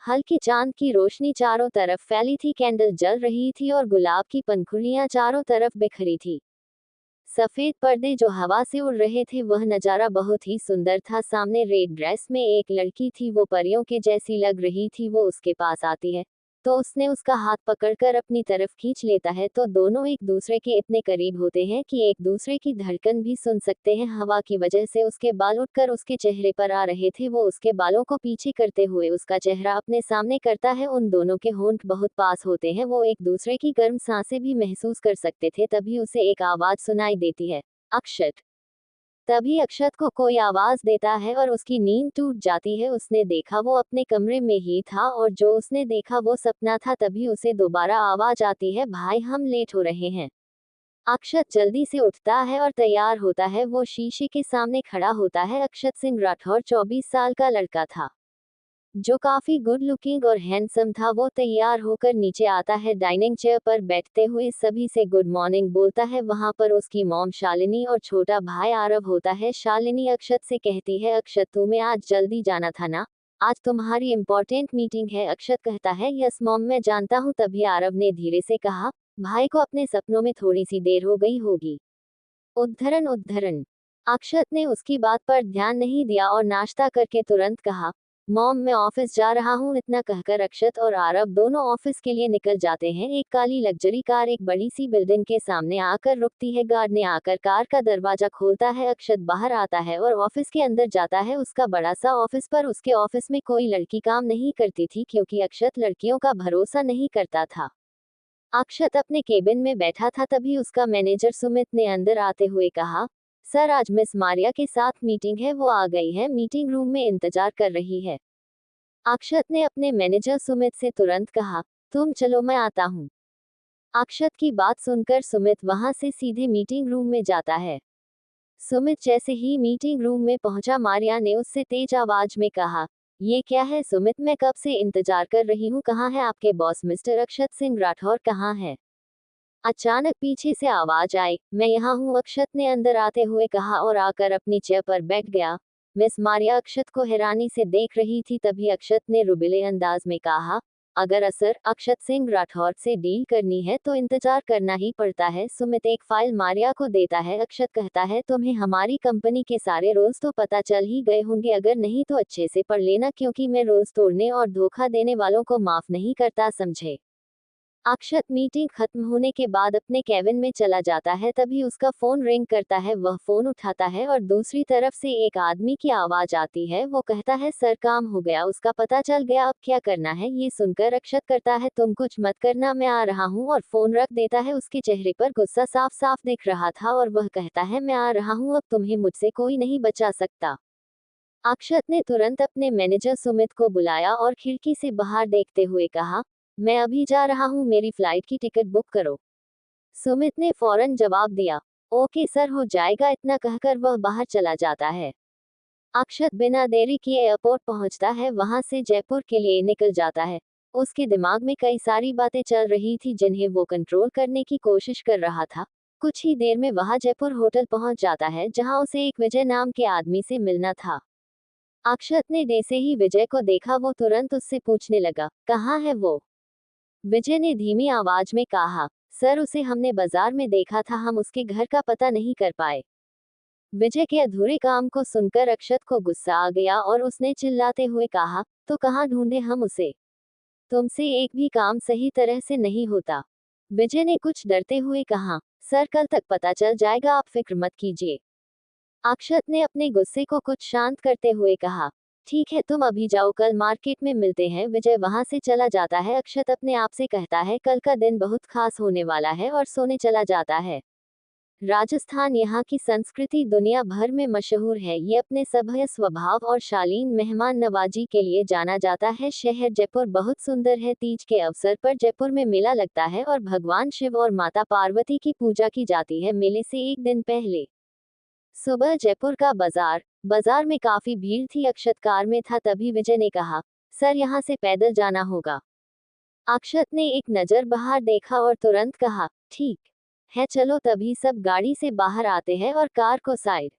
हल्की चांद की रोशनी चारों तरफ फैली थी, कैंडल जल रही थी और गुलाब की पंखुड़ियां चारों तरफ बिखरी थी। सफेद पर्दे जो हवा से उड़ रहे थे, वह नजारा बहुत ही सुंदर था। सामने रेड ड्रेस में एक लड़की थी, वो परियों के जैसी लग रही थी। वो उसके पास आती है तो उसने उसका हाथ पकड़कर अपनी तरफ खींच लेता है, तो दोनों एक दूसरे के इतने करीब होते हैं कि एक दूसरे की धड़कन भी सुन सकते हैं। हवा की वजह से उसके बाल उठकर उसके चेहरे पर आ रहे थे। वो उसके बालों को पीछे करते हुए उसका चेहरा अपने सामने करता है। उन दोनों के होंठ बहुत पास होते हैं, वो एक दूसरे की गर्म सांसें भी महसूस कर सकते थे। तभी उसे एक आवाज सुनाई देती है, अक्षत। तभी अक्षत को कोई आवाज देता है और उसकी नींद टूट जाती है। उसने देखा वो अपने कमरे में ही था और जो उसने देखा वो सपना था। तभी उसे दोबारा आवाज आती है, भाई हम लेट हो रहे हैं। अक्षत जल्दी से उठता है और तैयार होता है। वो शीशे के सामने खड़ा होता है। अक्षत सिंह राठौर 24 साल का लड़का था, जो काफी गुड लुकिंग और हैंडसम था। वो तैयार होकर नीचे आता है, डाइनिंग चेयर पर बैठते हुए सभी से गुड मॉर्निंग बोलता है। वहां पर उसकी मॉम शालिनी और छोटा भाई आरव होता है। शालिनी अक्षत से कहती है, अक्षत तुम्हें आज जल्दी जाना था ना, आज तुम्हारी इम्पोर्टेंट मीटिंग है। अक्षत कहता है, यस मॉम मैं जानता हूँ। तभी आरव ने धीरे से कहा, भाई को अपने सपनों में थोड़ी सी देर हो गई होगी। उद्धरण उद्धरण। अक्षत ने उसकी बात पर ध्यान नहीं दिया और नाश्ता करके तुरंत कहा, मॉम मैं ऑफिस जा रहा हूँ। इतना कहकर अक्षत और आरव दोनों ऑफिस के लिए निकल जाते हैं। एक काली लग्जरी कार एक बड़ी सी बिल्डिंग के सामने आकर रुकती है। गार्ड ने आकर कार का दरवाजा खोलता है। अक्षत बाहर आता है और ऑफिस के अंदर जाता है। उसका बड़ा सा ऑफिस, पर उसके ऑफिस में कोई लड़की काम नहीं करती थी, क्योंकि अक्षत लड़कियों का भरोसा नहीं करता था। अक्षत अपने केबिन में बैठा था, तभी उसका मैनेजर सुमित ने अंदर आते हुए कहा, सर आज मिस मारिया के साथ मीटिंग है, वो आ गई है, मीटिंग रूम में इंतजार कर रही है। अक्षत ने अपने मैनेजर सुमित से तुरंत कहा, तुम चलो मैं आता हूँ। अक्षत की बात सुनकर सुमित वहां से सीधे मीटिंग रूम में जाता है। सुमित जैसे ही मीटिंग रूम में पहुंचा, मारिया ने उससे तेज आवाज में कहा, ये क्या है सुमित, मैं कब से इंतजार कर रही हूँ, कहाँ है आपके बॉस मिस्टर अक्षत सिंह राठौर, कहाँ है। अचानक पीछे से आवाज आई, मैं यहाँ हूँ, अक्षत ने अंदर आते हुए कहा और आकर अपनी चेयर पर बैठ गया। मिस मारिया अक्षत को हैरानी से देख रही थी। तभी अक्षत ने रुबिले अंदाज में कहा, अगर असर अक्षत सिंह राठौर से डील करनी है तो इंतजार करना ही पड़ता है। सुमित एक फाइल मारिया को देता है। अक्षत कहता है, तुम्हें हमारी कंपनी के सारे रूल्स तो पता चल ही गए होंगे, अगर नहीं तो अच्छे से पढ़ लेना, क्योंकि मैं रूल्स तोड़ने और धोखा देने वालों को माफ नहीं करता, समझे। अक्षत मीटिंग खत्म होने के बाद अपने केबिन में चला जाता है। तभी उसका फोन रिंग करता है। वह फोन उठाता है और दूसरी तरफ से एक आदमी की आवाज आती है। वो कहता है, सर काम हो गया, उसका पता चल गया, अब क्या करना है। ये सुनकर अक्षत करता है, तुम कुछ मत करना, मैं आ रहा हूँ, और फोन रख देता है। उसके चेहरे पर गुस्सा साफ साफ दिख रहा था और वह कहता है, मैं आ रहा हूँ, अब तुम्हें मुझसे कोई नहीं बचा सकता। अक्षत ने तुरंत अपने मैनेजर सुमित को बुलाया और खिड़की से बाहर देखते हुए कहा, मैं अभी जा रहा हूँ, मेरी फ्लाइट की टिकट बुक करो। सुमित ने फौरन जवाब दिया, ओके सर, हो जाएगा। इतना कहकर वह बाहर चला जाता है। अक्षत बिना देरी किए एयरपोर्ट पहुंचता है, वहां से जयपुर के लिए निकल जाता है। उसके दिमाग में कई सारी बातें चल रही थी, जिन्हें वो कंट्रोल करने की कोशिश कर रहा था। कुछ ही देर में वह जयपुर होटल पहुंच जाता है, जहां उसे एक विजय नाम के आदमी से मिलना था। अक्षत ने जैसे ही विजय को देखा, वो तुरंत उससे पूछने लगा, कहाँ है वो। विजय ने धीमी आवाज में कहा, सर उसे हमने बाजार में देखा था, हम उसके घर का पता नहीं कर पाए। विजय के अधूरे काम को सुनकर अक्षत को गुस्सा आ गया और उसने चिल्लाते हुए कहा, तो कहाँ ढूंढे हम उसे, तुमसे एक भी काम सही तरह से नहीं होता। विजय ने कुछ डरते हुए कहा, सर कल तक पता चल जाएगा, आप फिक्र मत कीजिए। अक्षत ने अपने गुस्से को कुछ शांत करते हुए कहा, ठीक है तुम अभी जाओ, कल मार्केट में मिलते हैं। विजय वहां से चला जाता है। अक्षत अपने आप से कहता है, कल का दिन बहुत खास होने वाला है, और सोने चला जाता है। राजस्थान यहाँ की संस्कृति दुनिया भर में मशहूर है। ये अपने सभ्य स्वभाव और शालीन मेहमान नवाजी के लिए जाना जाता है। शहर जयपुर बहुत सुंदर है। तीज के अवसर पर जयपुर में मेला लगता है और भगवान शिव और माता पार्वती की पूजा की जाती है। मेले से एक दिन पहले सुबह जयपुर का बाजार बाजार में काफी भीड़ थी। अक्षत कार में था। तभी विजय ने कहा, सर यहाँ से पैदल जाना होगा। अक्षत ने एक नजर बाहर देखा और तुरंत कहा, ठीक है चलो। तभी सब गाड़ी से बाहर आते हैं और कार को साइड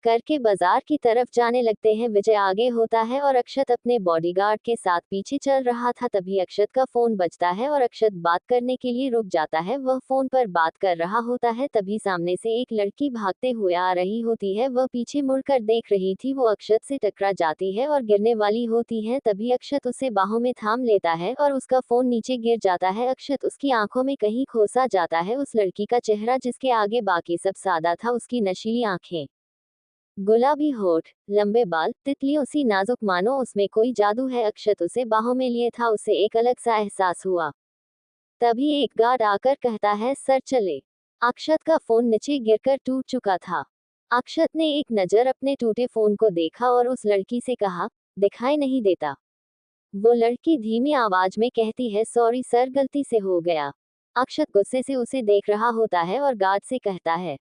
करके बाजार की तरफ जाने लगते हैं। विजय आगे होता है और अक्षत अपने बॉडीगार्ड के साथ पीछे चल रहा था। तभी अक्षत का फोन बजता है और अक्षत बात करने के लिए रुक जाता है। वह फोन पर बात कर रहा होता है। तभी सामने से एक लड़की भागते हुए आ रही होती है। वह पीछे मुड़कर देख रही थी। वो अक्षत से टकरा जाती है और गिरने वाली होती है। तभी अक्षत उसे बाहों में थाम लेता है और उसका फोन नीचे गिर जाता है। अक्षत उसकी आंखों में कहीं खोसा जाता है। उस लड़की का चेहरा जिसके आगे बाकी सब सादा था, उसकी नशीली आंखें, गुलाबी होठ, लंबे बाल, तितलियों सी नाजुक, मानो उसमें कोई जादू है। अक्षत उसे बाहों में लिए था। उसे एक अलग सा एहसास हुआ। तभी एक गार्ड आकर कहता है, सर चले। अक्षत का फोन नीचे गिरकर टूट चुका था। अक्षत ने एक नजर अपने टूटे फोन को देखा और उस लड़की से कहा, दिखाई नहीं देता। वो लड़की धीमी आवाज में कहती है, सॉरी सर, गलती से हो गया। अक्षत गुस्से से उसे देख रहा होता है और गार्ड से कहता है,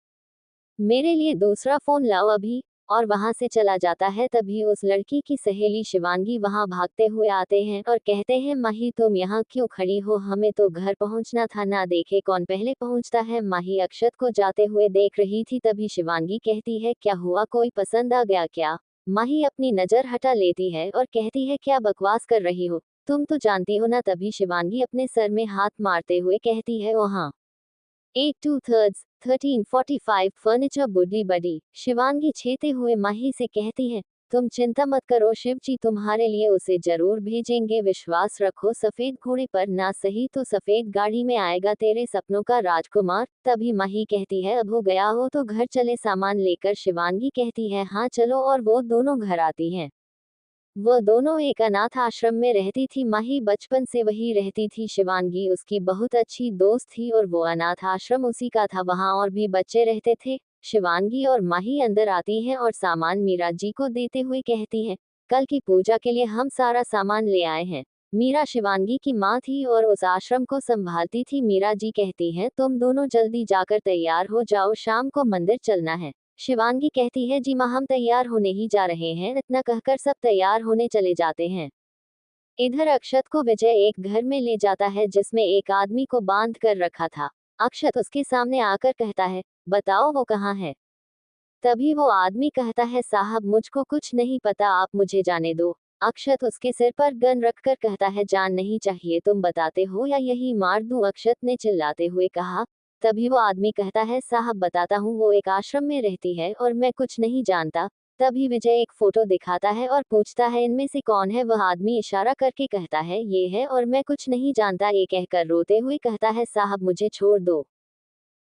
मेरे लिए दूसरा फोन लाओ अभी, और वहां से चला जाता है। तभी उस लड़की की सहेली शिवांगी वहां भागते हुए आते हैं और कहते हैं, माही तुम यहाँ क्यों खड़ी हो, हमें तो घर पहुंचना था, ना देखे कौन पहले पहुंचता है। माही अक्षत को जाते हुए देख रही थी। तभी शिवांगी कहती है, क्या हुआ, कोई पसंद आ गया क्या। माही अपनी नजर हटा लेती है और कहती है, क्या बकवास कर रही हो, तुम तो जानती हो ना। तभी शिवांगी अपने सर में हाथ मारते हुए कहती है, वहाँ 8 2/3 1345 फर्नीचर बुड्डी बडी। शिवांगी छेते हुए माही से कहती है, तुम चिंता मत करो, शिवजी तुम्हारे लिए उसे जरूर भेजेंगे, विश्वास रखो, सफेद घोड़े पर ना सही तो सफेद गाड़ी में आएगा तेरे सपनों का राजकुमार। तभी माही कहती है, अब हो गया हो तो घर चले सामान लेकर। शिवांगी कहती है, हाँ चलो, और वो दोनों घर आती हैं। वो दोनों एक अनाथ आश्रम में रहती थी। माही बचपन से वही रहती थी। शिवांगी उसकी बहुत अच्छी दोस्त थी और वो अनाथ आश्रम उसी का था। वहाँ और भी बच्चे रहते थे। शिवांगी और माही अंदर आती हैं और सामान मीरा जी को देते हुए कहती हैं, कल की पूजा के लिए हम सारा सामान ले आए हैं। मीरा शिवांगी की माँ थी और उस आश्रम को संभालती थी। मीरा जी कहती हैं, तुम दोनों जल्दी जाकर तैयार हो जाओ, शाम को मंदिर चलना है। शिवांगी कहती है, जी माँ, हम तैयार होने ही जा रहे हैं। इतना कहकर सब तैयार होने चले जाते हैं। इधर अक्षत को विजय एक घर में ले जाता है जिसमें एक आदमी को बांध कर रखा था। अक्षत उसके सामने आकर कहता है, बताओ वो कहाँ है। तभी वो आदमी कहता है, साहब मुझको कुछ नहीं पता, आप मुझे जाने दो। अक्षत उसके सिर पर गन रखकर कहता है, जान नहीं चाहिए, तुम बताते हो या यही मार दूं। अक्षत ने चिल्लाते हुए कहा। तभी वो आदमी कहता है, साहब बताता हूँ, वो एक आश्रम में रहती है और मैं कुछ नहीं जानता। तभी विजय एक फोटो दिखाता है और पूछता है, इनमें से कौन है। वह आदमी इशारा करके कहता है, ये है, और मैं कुछ नहीं जानता। ये कहकर रोते हुए कहता है, साहब मुझे छोड़ दो।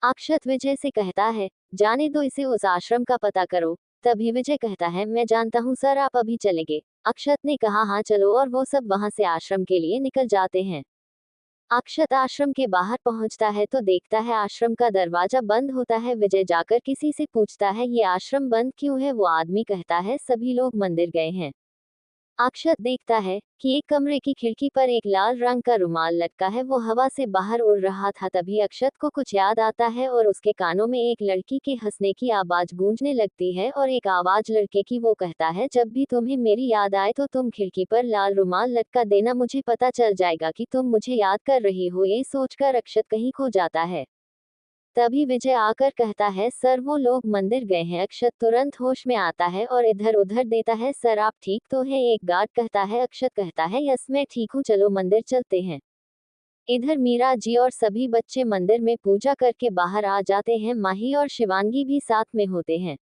अक्षत विजय से कहता है, जाने दो इसे, उस आश्रम का पता करो। तभी विजय कहता है, मैं जानता हूँ सर, आप अभी चलेंगे। अक्षत ने कहा, हाँ चलो, और वो सब वहां से आश्रम के लिए निकल जाते हैं। अक्षत आश्रम के बाहर पहुंचता है तो देखता है आश्रम का दरवाजा बंद होता है। विजय जाकर किसी से पूछता है, ये आश्रम बंद क्यों है। वो आदमी कहता है, सभी लोग मंदिर गए हैं। अक्षत देखता है कि एक कमरे की खिड़की पर एक लाल रंग का रुमाल लटका है, वो हवा से बाहर उड़ रहा था। तभी अक्षत को कुछ याद आता है और उसके कानों में एक लड़की के हंसने की आवाज गूंजने लगती है और एक आवाज लड़के की। वो कहता है, जब भी तुम्हें मेरी याद आए तो तुम खिड़की पर लाल रुमाल लटका देना, मुझे पता चल जाएगा कि तुम मुझे याद कर रही हो। ये सोचकर अक्षत कहीं खो जाता है। तभी विजय आकर कहता है, सर वो लोग मंदिर गए हैं। अक्षत तुरंत होश में आता है और इधर उधर देता है, सर आप ठीक तो हैं। एक गार्ड कहता है। अक्षत कहता है, यस मैं ठीक हूँ, चलो मंदिर चलते हैं। इधर मीरा जी और सभी बच्चे मंदिर में पूजा करके बाहर आ जाते हैं। माही और शिवांगी भी साथ में होते हैं।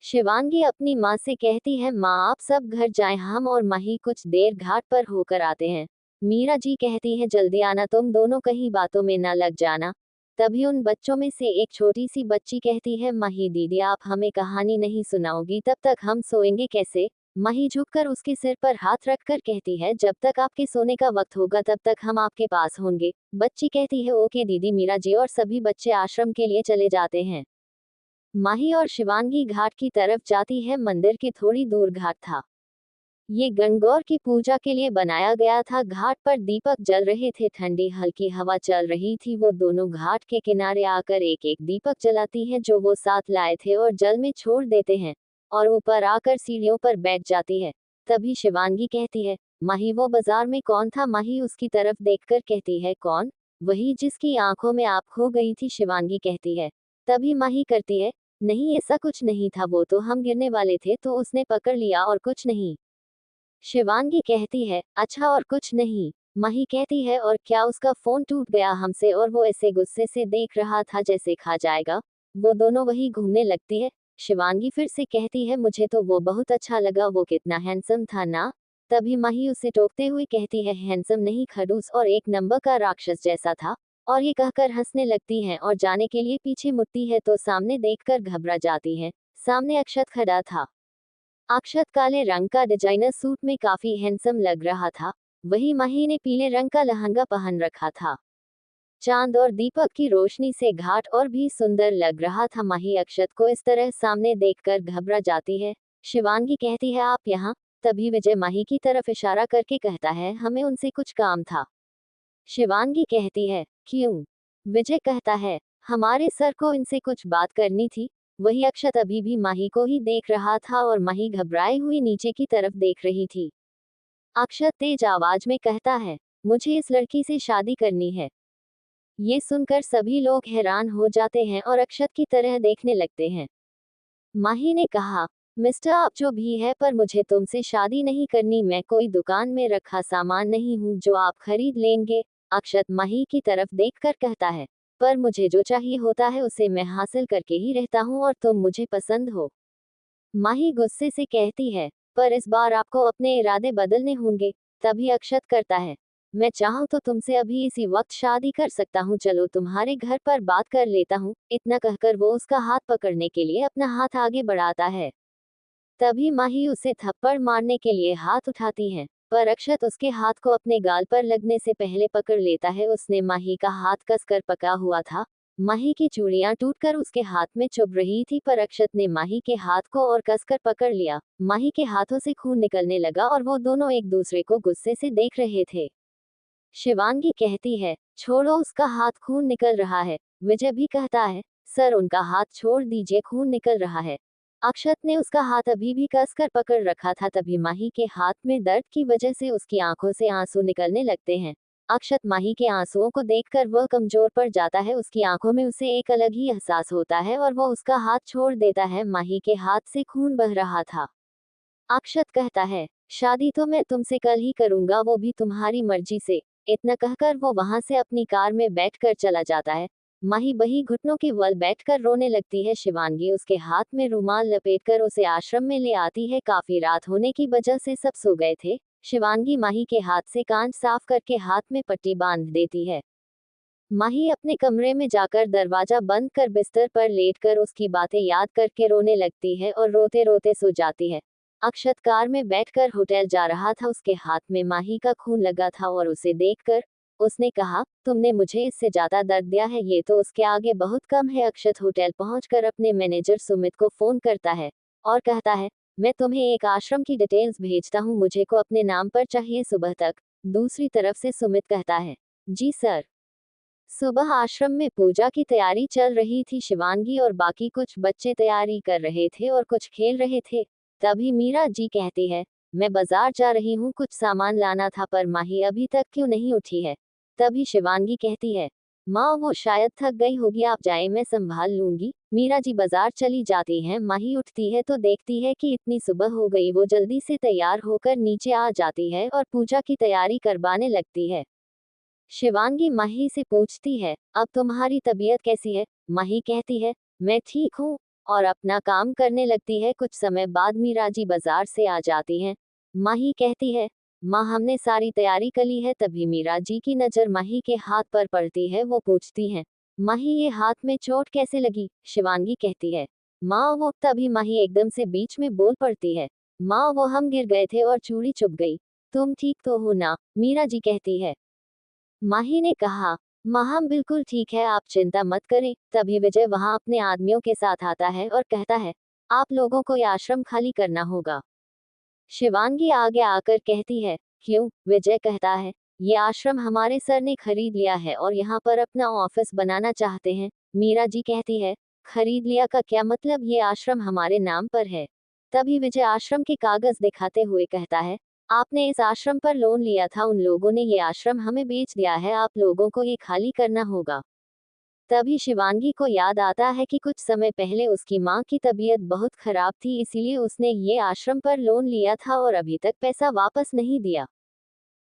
शिवांगी अपनी माँ से कहती है, माँ आप सब घर जाएं, हम और माही कुछ देर घाट पर होकर आते हैं। मीरा जी कहती है, जल्दी आना, तुम दोनों कहीं बातों में न लग जाना। तभी उन बच्चों में से एक छोटी सी बच्ची कहती है, माही दीदी आप हमें कहानी नहीं सुनाओगी, तब तक हम सोएंगे कैसे। माही झुककर उसके सिर पर हाथ रखकर कहती है, जब तक आपके सोने का वक्त होगा तब तक हम आपके पास होंगे। बच्ची कहती है, ओके दीदी। मीरा जी और सभी बच्चे आश्रम के लिए चले जाते हैं। माही और शिवांगी घाट की तरफ जाती है। मंदिर के थोड़ी दूर घाट था। ये गणगौर की पूजा के लिए बनाया गया था। घाट पर दीपक जल रहे थे, ठंडी हल्की हवा चल रही थी। वो दोनों घाट के किनारे आकर एक एक दीपक जलाती हैं जो वो साथ लाए थे और जल में छोड़ देते हैं और ऊपर आकर सीढ़ियों पर बैठ जाती है। तभी शिवांगी कहती है, माही वो बाजार में कौन था। माही उसकी तरफ देखकर कहती है, कौन, वही जिसकी आंखों में आप खो गई थी। शिवांगी कहती है। तभी माही करती है, नहीं, ऐसा कुछ नहीं था, वो तो हम गिरने वाले थे तो उसने पकड़ लिया और कुछ नहीं। शिवांगी कहती है, अच्छा और कुछ नहीं। माही कहती है, और क्या उसका फोन टूट गया हमसे और वो ऐसे गुस्से से देख रहा था जैसे खा जाएगा। वो दोनों वही घूमने लगती है। शिवांगी फिर से कहती है, मुझे तो वो बहुत अच्छा लगा, वो कितना हैंडसम था ना। तभी माही उसे टोकते हुए कहती है, हैंडसम नहीं, खड़ूस और एक नंबर का राक्षस जैसा था। और ये कहकर हंसने लगती है और जाने के लिए पीछे मुड़ती है तो सामने देखकर घबरा जाती है। सामने अक्षत खड़ा था। अक्षत काले रंग का डिजाइनर सूट में काफी हैंडसम लग रहा था। वही माही ने पीले रंग का लहंगा पहन रखा था। चांद और दीपक की रोशनी से घाट और भी सुंदर लग रहा था। माही अक्षत को इस तरह सामने देखकर घबरा जाती है। शिवांगी कहती है, आप यहाँ। तभी विजय माही की तरफ इशारा करके कहता है, हमें उनसे कुछ काम था। शिवांगी कहती है, क्यों? विजय कहता है, हमारे सर को इनसे कुछ बात करनी थी। वही अक्षत अभी भी माही को ही देख रहा था और माही घबराई हुई नीचे की तरफ देख रही थी। अक्षत तेज आवाज में कहता है, मुझे इस लड़की से शादी करनी है। ये सुनकर सभी लोग हैरान हो जाते हैं और अक्षत की तरह देखने लगते हैं। माही ने कहा, मिस्टर आप जो भी है, पर मुझे तुमसे शादी नहीं करनी। मैं कोई दुकान में रखा सामान नहीं हूँ जो आप खरीद लेंगे। अक्षत माही की तरफ देखकर कहता है, पर मुझे जो चाहिए होता है उसे मैं हासिल करके ही रहता हूँ और तुम मुझे पसंद हो। माही गुस्से से कहती है, पर इस बार आपको अपने इरादे बदलने होंगे। तभी अक्षत करता है, मैं चाहूँ तो तुमसे अभी इसी वक्त शादी कर सकता हूँ, चलो तुम्हारे घर पर बात कर लेता हूँ। इतना कहकर वो उसका हाथ पकड़ने के लिए अपना हाथ आगे बढ़ाता है। तभी माही उसे थप्पड़ मारने के लिए हाथ उठाती है, पर अक्षत उसके हाथ को अपने गाल पर लगने से पहले पकड़ लेता है। उसने माही का हाथ कसकर पकड़ा हुआ था। माही की चूड़ियां टूटकर उसके हाथ में चुभ रही थी, पर अक्षत ने माही के हाथ को और कसकर पकड़ लिया। माही के हाथों से खून निकलने लगा और वो दोनों एक दूसरे को गुस्से से देख रहे थे। शिवांगी कहती है, छोड़ो, उसका हाथ, खून निकल रहा है। विजय भी कहता है, सर उनका हाथ छोड़ दीजिए, खून निकल रहा है। अक्षत ने उसका हाथ अभी भी कसकर पकड़ रखा था। तभी माही के हाथ में दर्द की वजह से उसकी आंखों से आंसू निकलने लगते हैं। अक्षत माही के आंसुओं को देखकर वह कमजोर पड़ जाता है। उसकी आंखों में उसे एक अलग ही एहसास होता है और वो उसका हाथ छोड़ देता है। माही के हाथ से खून बह रहा था। अक्षत कहता है, शादी तो मैं तुमसे कल ही करूंगा, वो भी तुम्हारी मर्जी से। इतना कहकर वो वहां से अपनी कार में बैठकर चला जाता है। माही बही घुटनों के बल बैठकर रोने लगती है। शिवांगी उसके हाथ में रुमाल लपेटकर उसे आश्रम में ले आती है। काफी रात होने की वजह से सब सो गए थे। शिवांगी माही के हाथ से कान साफ करके हाथ में पट्टी बांध देती है। माही अपने कमरे में जाकर दरवाजा बंद कर बिस्तर पर लेटकर उसकी बातें याद करके रोने लगती है और रोते रोते सो जाती है। अक्षत कार में बैठकर होटल जा रहा था। उसके हाथ में माही का खून लगा था और उसे देखकर उसने कहा, तुमने मुझे इससे ज्यादा दर्द दिया है, ये तो उसके आगे बहुत कम है। अक्षत होटल पहुंचकर अपने मैनेजर सुमित को फोन करता है और कहता है, मैं तुम्हें एक आश्रम की डिटेल्स भेजता हूँ, मुझे को अपने नाम पर चाहिए सुबह तक। दूसरी तरफ से सुमित कहता है, जी सर। सुबह आश्रम में पूजा की तैयारी चल रही थी। शिवांगी और बाकी कुछ बच्चे तैयारी कर रहे थे और कुछ खेल रहे थे। तभी मीरा जी कहती है, मैं बाजार जा रही हूँ, कुछ सामान लाना था, पर माही अभी तक क्यों नहीं उठी है। तभी शिवांगी कहती है, माँ वो शायद थक गई होगी, आप जाए, मैं संभाल लूंगी। मीरा जी बाजार चली जाती हैं। माही उठती है तो देखती है कि इतनी सुबह हो गई। वो जल्दी से तैयार होकर नीचे आ जाती है और पूजा की तैयारी करवाने लगती है। शिवांगी माही से पूछती है, अब तुम्हारी तबीयत कैसी है? माही कहती है, मैं ठीक हूँ, और अपना काम करने लगती है। कुछ समय बाद मीरा जी बाजार से आ जाती हैं। माही कहती है, माँ हमने सारी तैयारी कर ली है। तभी मीरा जी की नजर माही के हाथ पर पड़ती है। वो पूछती हैं, माही ये हाथ में चोट कैसे लगी? शिवांगी कहती है, माँ वो। तभी माही एकदम से बीच में बोल पड़ती है, माँ वो हम गिर गए थे और चूड़ी चुभ गई। तुम ठीक तो हो ना? मीरा जी कहती है। माही ने कहा, माँ हम बिल्कुल ठीक है, आप चिंता मत करें। तभी विजय वहां अपने आदमियों के साथ आता है और कहता है, आप लोगों को ये आश्रम खाली करना होगा। शिवांगी आगे आकर कहती है, क्यों? विजय कहता है, ये आश्रम हमारे सर ने खरीद लिया है और यहाँ पर अपना ऑफिस बनाना चाहते हैं। मीरा जी कहती है, खरीद लिया का क्या मतलब? ये आश्रम हमारे नाम पर है। तभी विजय आश्रम के कागज दिखाते हुए कहता है, आपने इस आश्रम पर लोन लिया था, उन लोगों ने ये आश्रम हमें बेच दिया है, आप लोगों को ये खाली करना होगा। तभी शिवांगी को याद आता है कि कुछ समय पहले उसकी माँ की तबीयत बहुत खराब थी, इसीलिए उसने ये आश्रम पर लोन लिया था और अभी तक पैसा वापस नहीं दिया।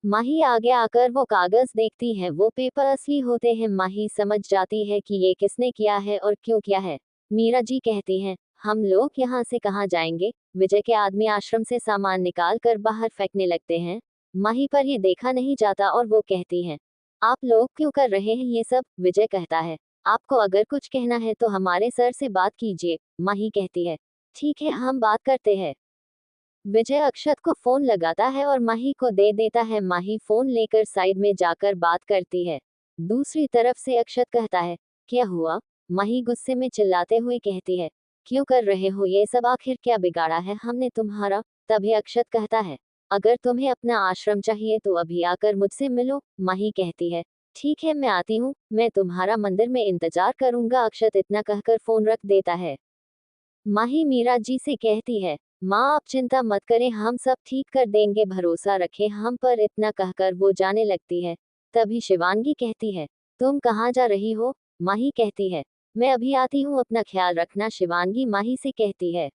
माही आगे आकर वो कागज देखती है, वो पेपर असली होते हैं। माही समझ जाती है कि ये किसने किया है और क्यों किया है। मीरा जी कहती हैं, हम लोग यहाँ से कहाँ जाएंगे। विजय के आदमी आश्रम से सामान निकाल कर बाहर फेंकने लगते हैं। माही पर ये देखा नहीं जाता और वो कहती हैं, आप लोग क्यों कर रहे हैं ये सब। विजय कहता है, आपको अगर कुछ कहना है तो हमारे सर से बात कीजिए। माही कहती है, ठीक है हम बात करते हैं। विजय अक्षत को फोन लगाता है और माही को दे देता है। माही फोन लेकर साइड में जाकर बात करती है। दूसरी तरफ से अक्षत कहता है, क्या हुआ। माही गुस्से में चिल्लाते हुए कहती है, क्यों कर रहे हो ये सब, आखिर क्या बिगाड़ा है हमने तुम्हारा। तभी अक्षत कहता है, अगर तुम्हें अपना आश्रम चाहिए तो अभी आकर मुझसे मिलो। माही कहती है, ठीक है मैं आती हूँ, मैं तुम्हारा मंदिर में इंतजार करूंगा। अक्षत इतना कहकर फोन रख देता है। माही मीरा जी से कहती है, माँ आप चिंता मत करें, हम सब ठीक कर देंगे, भरोसा रखें हम पर। इतना कहकर वो जाने लगती है। तभी शिवांगी कहती है, तुम कहाँ जा रही हो। माही कहती है, मैं अभी आती हूँ, अपना ख्याल रखना। शिवांगी माही से कहती है।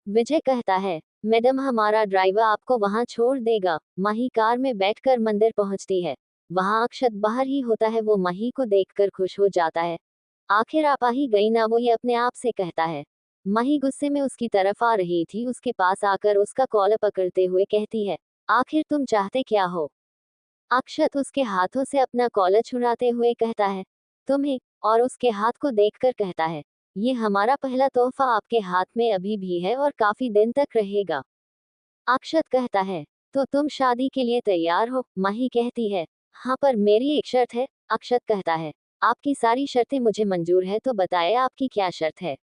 विजय कहता है, मैडम हमारा ड्राइवर आपको वहाँ छोड़ देगा। माही कार में बैठकर मंदिर पहुँचती है। वहाँ अक्षत बाहर ही होता है। वो माही को देखकर खुश हो जाता है। आखिर आप आ ही गई ना, वो ये अपने आप से कहता है। माही गुस्से में उसकी तरफ आ रही थी, उसके पास आकर उसका कॉलर पकड़ते हुए कहती है, आखिर तुम चाहते क्या हो। अक्षत उसके हाथों से अपना कॉलर छुड़ाते हुए कहता है, तुम्हें। और उसके हाथ को देखकर कहता है, ये हमारा पहला तोहफा आपके हाथ में अभी भी है और काफी दिन तक रहेगा। अक्षत कहता है, तो तुम शादी के लिए तैयार हो। माही कहती है, हाँ पर मेरी एक शर्त है। अक्षत कहता है, आपकी सारी शर्तें मुझे मंजूर है, तो बताएं आपकी क्या शर्त है।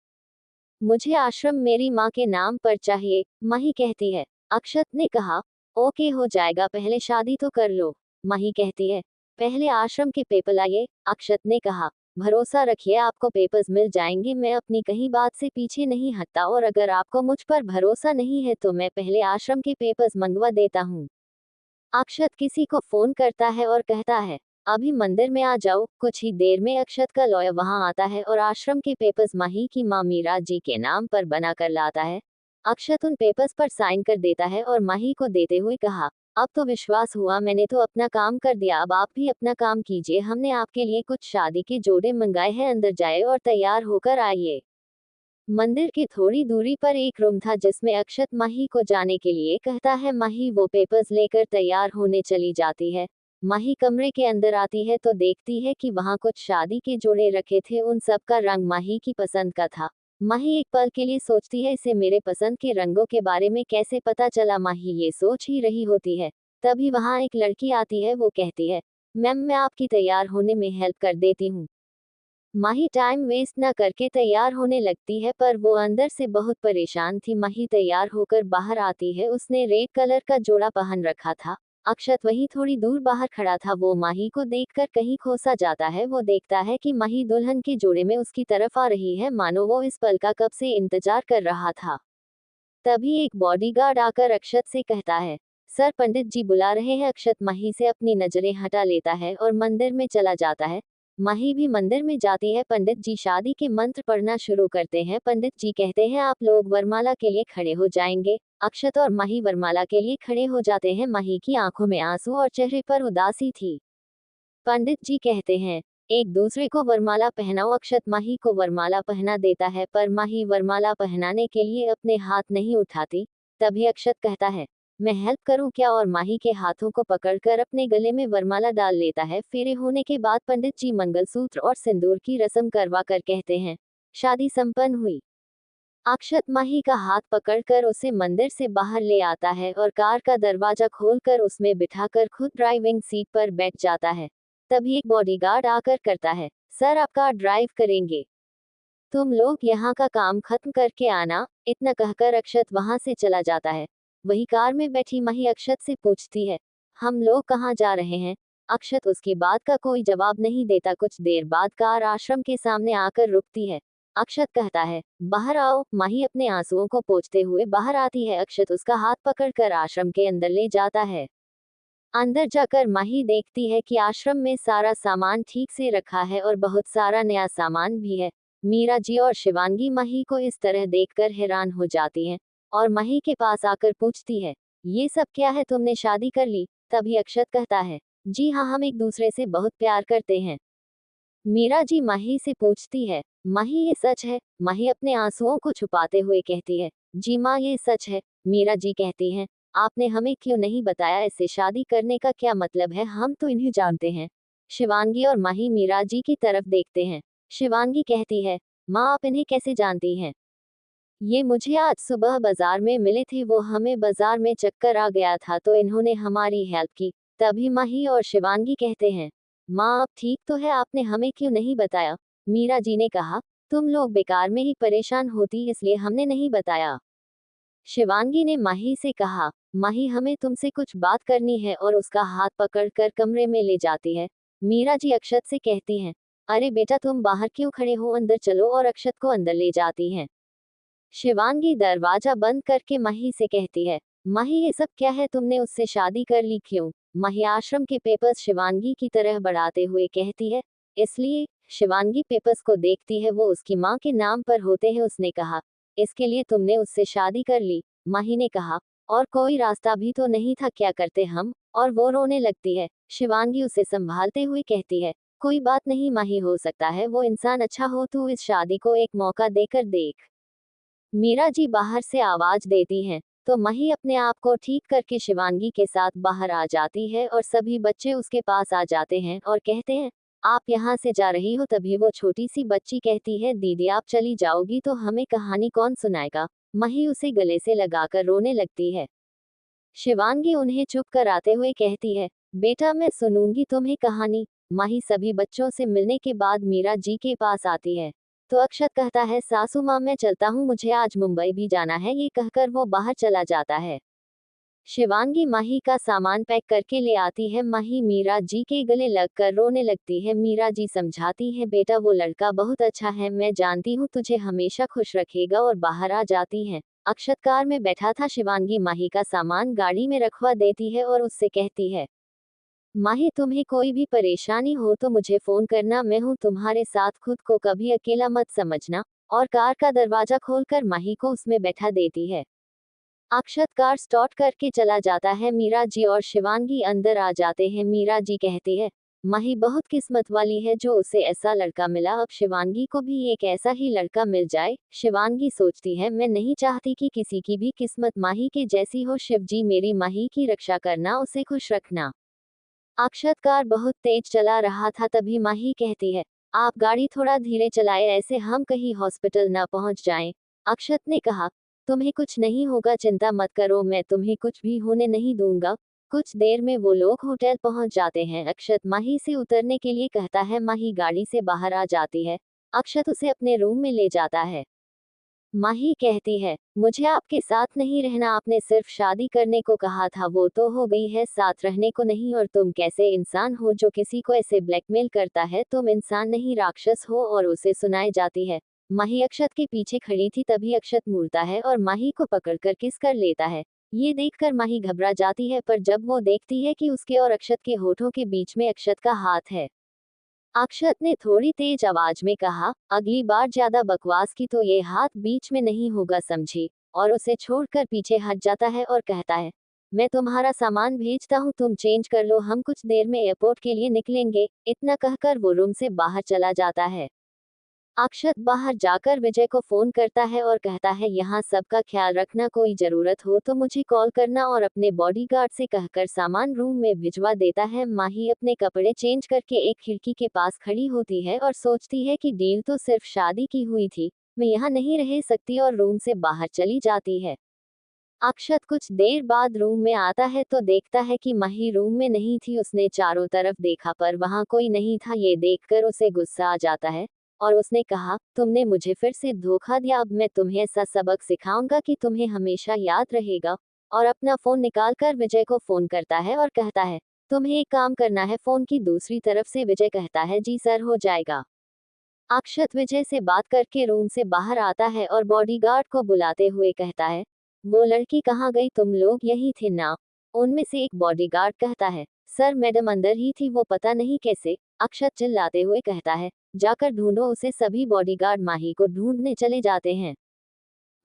मुझे आश्रम मेरी माँ के नाम पर चाहिए। माही कहती है। अक्षत ने कहा, ओके हो जाएगा, पहले शादी तो कर लो। माही कहती है, पहले आश्रम के पेपर लाइए। अक्षत ने कहा, भरोसा रखिए आपको पेपर्स मिल जाएंगे, मैं अपनी कहीं बात से पीछे नहीं हटता, और अगर आपको मुझ पर भरोसा नहीं है तो मैं पहले आश्रम के पेपर्स मंगवा देता हूँ। अक्षत किसी को फोन करता है और कहता है, अभी मंदिर में आ जाओ। कुछ ही देर में अक्षत का लॉयर वहां आता है और आश्रम के पेपर्स माही की माँ मीरा जी के नाम पर बना कर लाता है। अक्षत उन पेपर्स पर साइन कर देता है और माही को देते हुए कहा, अब तो विश्वास हुआ, मैंने तो अपना काम कर दिया, अब आप भी अपना काम कीजिए। हमने आपके लिए कुछ शादी के जोड़े मंगाए हैं, अंदर जाए और तैयार होकर आइए। मंदिर की थोड़ी दूरी पर एक रूम था जिसमें अक्षत माही को जाने के लिए कहता है। माही वो पेपर्स लेकर तैयार होने चली जाती है। माही कमरे के अंदर आती है तो देखती है कि वहां कुछ शादी के जोड़े रखे थे, उन सब का रंग माही की पसंद का था। माही एक पल के लिए सोचती है, इसे मेरे पसंद के रंगों के बारे में कैसे पता चला। माही ये सोच ही रही होती है, तभी वहां एक लड़की आती है। वो कहती है, मैम मैं आपकी तैयार होने में हेल्प कर देती हूँ। माही टाइम वेस्ट न करके तैयार होने लगती है, पर वो अंदर से बहुत परेशान थी। माही तैयार होकर बाहर आती है, उसने रेड कलर का जोड़ा पहन रखा था। अक्षत वही थोड़ी दूर बाहर खड़ा था। वो माही को देखकर कहीं खो सा जाता है। वो देखता है कि माही दुल्हन के जोड़े में उसकी तरफ आ रही है, मानो वो इस पल का कब से इंतजार कर रहा था। तभी एक बॉडीगार्ड आकर अक्षत से कहता है, सर पंडित जी बुला रहे हैं। अक्षत माही से अपनी नजरें हटा लेता है और मंदिर में चला जाता है। माही भी मंदिर में जाती है। पंडित जी शादी के मंत्र पढ़ना शुरू करते हैं। पंडित जी कहते हैं, आप लोग वरमाला के लिए खड़े हो जाएंगे। अक्षत और माही वरमाला के लिए खड़े हो जाते हैं। माही की आंखों में आंसू और चेहरे पर उदासी थी। पंडित जी कहते हैं, एक दूसरे को वरमाला पहनाओ। अक्षत माही को वरमाला पहना देता है, पर माही वरमाला पहनाने के लिए अपने हाथ नहीं उठाती। तभी अक्षत कहता है, मैं हेल्प करूं क्या, और माही के हाथों को पकड़कर अपने गले में वरमाला डाल लेता है। फेरे होने के बाद पंडित जी मंगलसूत्र और सिंदूर की रस्म करवा कर कहते हैं, शादी संपन्न हुई। अक्षत माही का हाथ पकड़कर उसे मंदिर से बाहर ले आता है और कार का दरवाजा खोलकर उसमें बिठाकर खुद ड्राइविंग सीट पर बैठ जाता है। तभी एक बॉडीगार्ड आकर करता है, सर आप कार ड्राइव करेंगे, तुम लोग यहाँ का काम खत्म करके आना। इतना कहकर अक्षत वहां से चला जाता है। वही कार में बैठी माही अक्षत से पूछती है, हम लोग कहाँ जा रहे हैं। अक्षत उसकी बात का कोई जवाब नहीं देता। कुछ देर बाद कार आश्रम के सामने आकर रुकती है। अक्षत कहता है, बाहर आओ। माही अपने आंसुओं को पोंछते हुए बाहर आती है। अक्षत उसका हाथ पकड़कर आश्रम के अंदर ले जाता है। अंदर जाकर माही देखती है कि आश्रम में सारा सामान ठीक से रखा है और बहुत सारा नया सामान भी है। मीरा जी और शिवांगी माही को इस तरह देखकर हैरान हो जाती हैं और माही के पास आकर पूछती है, ये सब क्या है, तुमने शादी कर ली? तभी अक्षत कहता है, जी हाँ, हम एक दूसरे से बहुत प्यार करते हैं। मीरा जी माही से पूछती है, माही ये सच है? माही अपने आंसुओं को छुपाते हुए कहती है, जी माँ ये सच है। मीरा जी कहती हैं, आपने हमें क्यों नहीं बताया? इससे शादी करने का क्या मतलब है? हम तो इन्हें जानते हैं। शिवांगी और माही मीरा जी की तरफ देखते हैं। शिवांगी कहती है, माँ आप इन्हें कैसे जानती हैं? ये मुझे आज सुबह बाजार में मिले थे, वो हमें बाजार में चक्कर आ गया था तो इन्होंने हमारी हेल्प की। तभी माही और शिवांगी कहते हैं, माँ अब ठीक तो है, आपने हमें क्यों नहीं बताया? मीरा जी ने कहा, तुम लोग बेकार में ही परेशान होती इसलिए हमने नहीं बताया। शिवांगी ने माही से कहा, माही हमें तुमसे कुछ बात करनी है और उसका हाथ पकड़कर कमरे में ले जाती है। मीरा जी अक्षत से कहती हैं, अरे बेटा तुम बाहर क्यों खड़े हो, अंदर चलो, और अक्षत को अंदर ले जाती हैं। शिवांगी दरवाजा बंद करके माही से कहती है, माही ये सब क्या है, तुमने उससे शादी कर ली क्यों? माही आश्रम के पेपर्स शिवांगी की तरह बढ़ाते हुए कहती है, इसलिए। शिवांगी पेपर्स को देखती है, वो उसकी माँ के नाम पर होते हैं। उसने कहा, इसके लिए तुमने उससे शादी कर ली? माही ने कहा, और कोई रास्ता भी तो नहीं था, क्या करते हम? और वो रोने लगती है। शिवांगी उसे संभालते हुए कहती है, कोई बात नहीं माही, हो सकता है वो इंसान अच्छा हो, तू इस शादी को एक मौका देकर देख। मीरा जी बाहर से आवाज देती हैं, तो मही अपने आप को ठीक करके शिवांगी के साथ बाहर आ जाती है और सभी बच्चे उसके पास आ जाते हैं और कहते हैं, आप यहाँ से जा रही हो? तभी वो छोटी सी बच्ची कहती है, दीदी आप चली जाओगी तो हमें कहानी कौन सुनाएगा? मही उसे गले से लगाकर रोने लगती है। शिवांगी उन्हें चुप कराते हुए कहती है, बेटा मैं सुनूंगी तुम्हें कहानी। माही सभी बच्चों से मिलने के बाद मीरा जी के पास आती है। तो अक्षत कहता है, सासू माँ मैं चलता हूँ, मुझे आज मुंबई भी जाना है। ये कहकर वो बाहर चला जाता है। शिवांगी माही का सामान पैक करके ले आती है। माही मीरा जी के गले लगकर रोने लगती है। मीरा जी समझाती है, बेटा वो लड़का बहुत अच्छा है, मैं जानती हूँ तुझे हमेशा खुश रखेगा, और बाहर आ जाती है। अक्षत कार में बैठा था। शिवांगी माही का सामान गाड़ी में रखवा देती है और उससे कहती है, माही तुम्हें कोई भी परेशानी हो तो मुझे फोन करना, मैं हूँ तुम्हारे साथ, खुद को कभी अकेला मत समझना। और कार का दरवाजा खोलकर माही को उसमें बैठा देती है। अक्षत कार स्टार्ट करके चला जाता है। मीरा जी और शिवांगी अंदर आ जाते हैं। मीरा जी कहती है, माही बहुत किस्मत वाली है जो उसे ऐसा लड़का मिला, अब शिवांगी को भी एक ऐसा ही लड़का मिल जाए। शिवांगी सोचती है, मैं नहीं चाहती कि किसी की भी किस्मत माही के जैसी हो। शिव जी मेरी माही की रक्षा करना, उसे खुश रखना। अक्षत कार बहुत तेज चला रहा था। तभी माही कहती है, आप गाड़ी थोड़ा धीरे चलाए, ऐसे हम कहीं हॉस्पिटल ना पहुंच जाएं। अक्षत ने कहा, तुम्हें कुछ नहीं होगा, चिंता मत करो, मैं तुम्हें कुछ भी होने नहीं दूंगा। कुछ देर में वो लोग होटल पहुंच जाते हैं। अक्षत माही से उतरने के लिए कहता है। माही गाड़ी से बाहर आ जाती है। अक्षत उसे अपने रूम में ले जाता है। माही कहती है, मुझे आपके साथ नहीं रहना, आपने सिर्फ शादी करने को कहा था, वो तो हो गई है, साथ रहने को नहीं। और तुम कैसे इंसान हो जो किसी को ऐसे ब्लैकमेल करता है? तुम इंसान नहीं राक्षस हो। और उसे सुनाई जाती है। माही अक्षत के पीछे खड़ी थी। तभी अक्षत मुड़ता है और माही को पकड़कर किस कर लेता है। ये देखकर माही घबरा जाती है, पर जब वो देखती है कि उसके और अक्षत के होठों के बीच में अक्षत का हाथ है। अक्षत ने थोड़ी तेज आवाज में कहा, अगली बार ज्यादा बकवास की तो ये हाथ बीच में नहीं होगा, समझी? और उसे छोड़कर पीछे हट जाता है और कहता है, मैं तुम्हारा सामान भेजता हूँ, तुम चेंज कर लो, हम कुछ देर में एयरपोर्ट के लिए निकलेंगे। इतना कहकर वो रूम से बाहर चला जाता है। अक्षत बाहर जाकर विजय को फोन करता है और कहता है, यहाँ सबका ख्याल रखना, कोई जरूरत हो तो मुझे कॉल करना। और अपने बॉडीगार्ड से कहकर सामान रूम में भिजवा देता है। माही अपने कपड़े चेंज करके एक खिड़की के पास खड़ी होती है और सोचती है कि डील तो सिर्फ शादी की हुई थी, मैं यहाँ नहीं रह सकती, और रूम से बाहर चली जाती है। अक्षत कुछ देर बाद रूम में आता है तो देखता है कि माही रूम में नहीं थी। उसने चारों तरफ देखा पर वहां कोई नहीं था। ये देखकर उसे गुस्सा आ जाता है और उसने कहा, तुमने मुझे फिर से धोखा दिया, अब मैं तुम्हें ऐसा सबक सिखाऊंगा कि तुम्हें हमेशा याद रहेगा। और अपना फोन निकालकर विजय को फोन करता है और कहता है, तुम्हें एक काम करना है। फोन की दूसरी तरफ से विजय कहता है, जी सर, हो जाएगा। अक्षत विजय से बात करके रूम से बाहर आता है और बॉडीगार्ड को बुलाते हुए कहता है, वो लड़की कहाँ गई? तुम लोग यही थे ना? उनमें से एक बॉडीगार्ड कहता है, सर मैडम अंदर ही थी, वो पता नहीं कैसे। अक्षत चिल्लाते हुए कहता है, जाकर ढूंढो उसे। सभी बॉडीगार्ड माही को ढूंढने चले जाते हैं।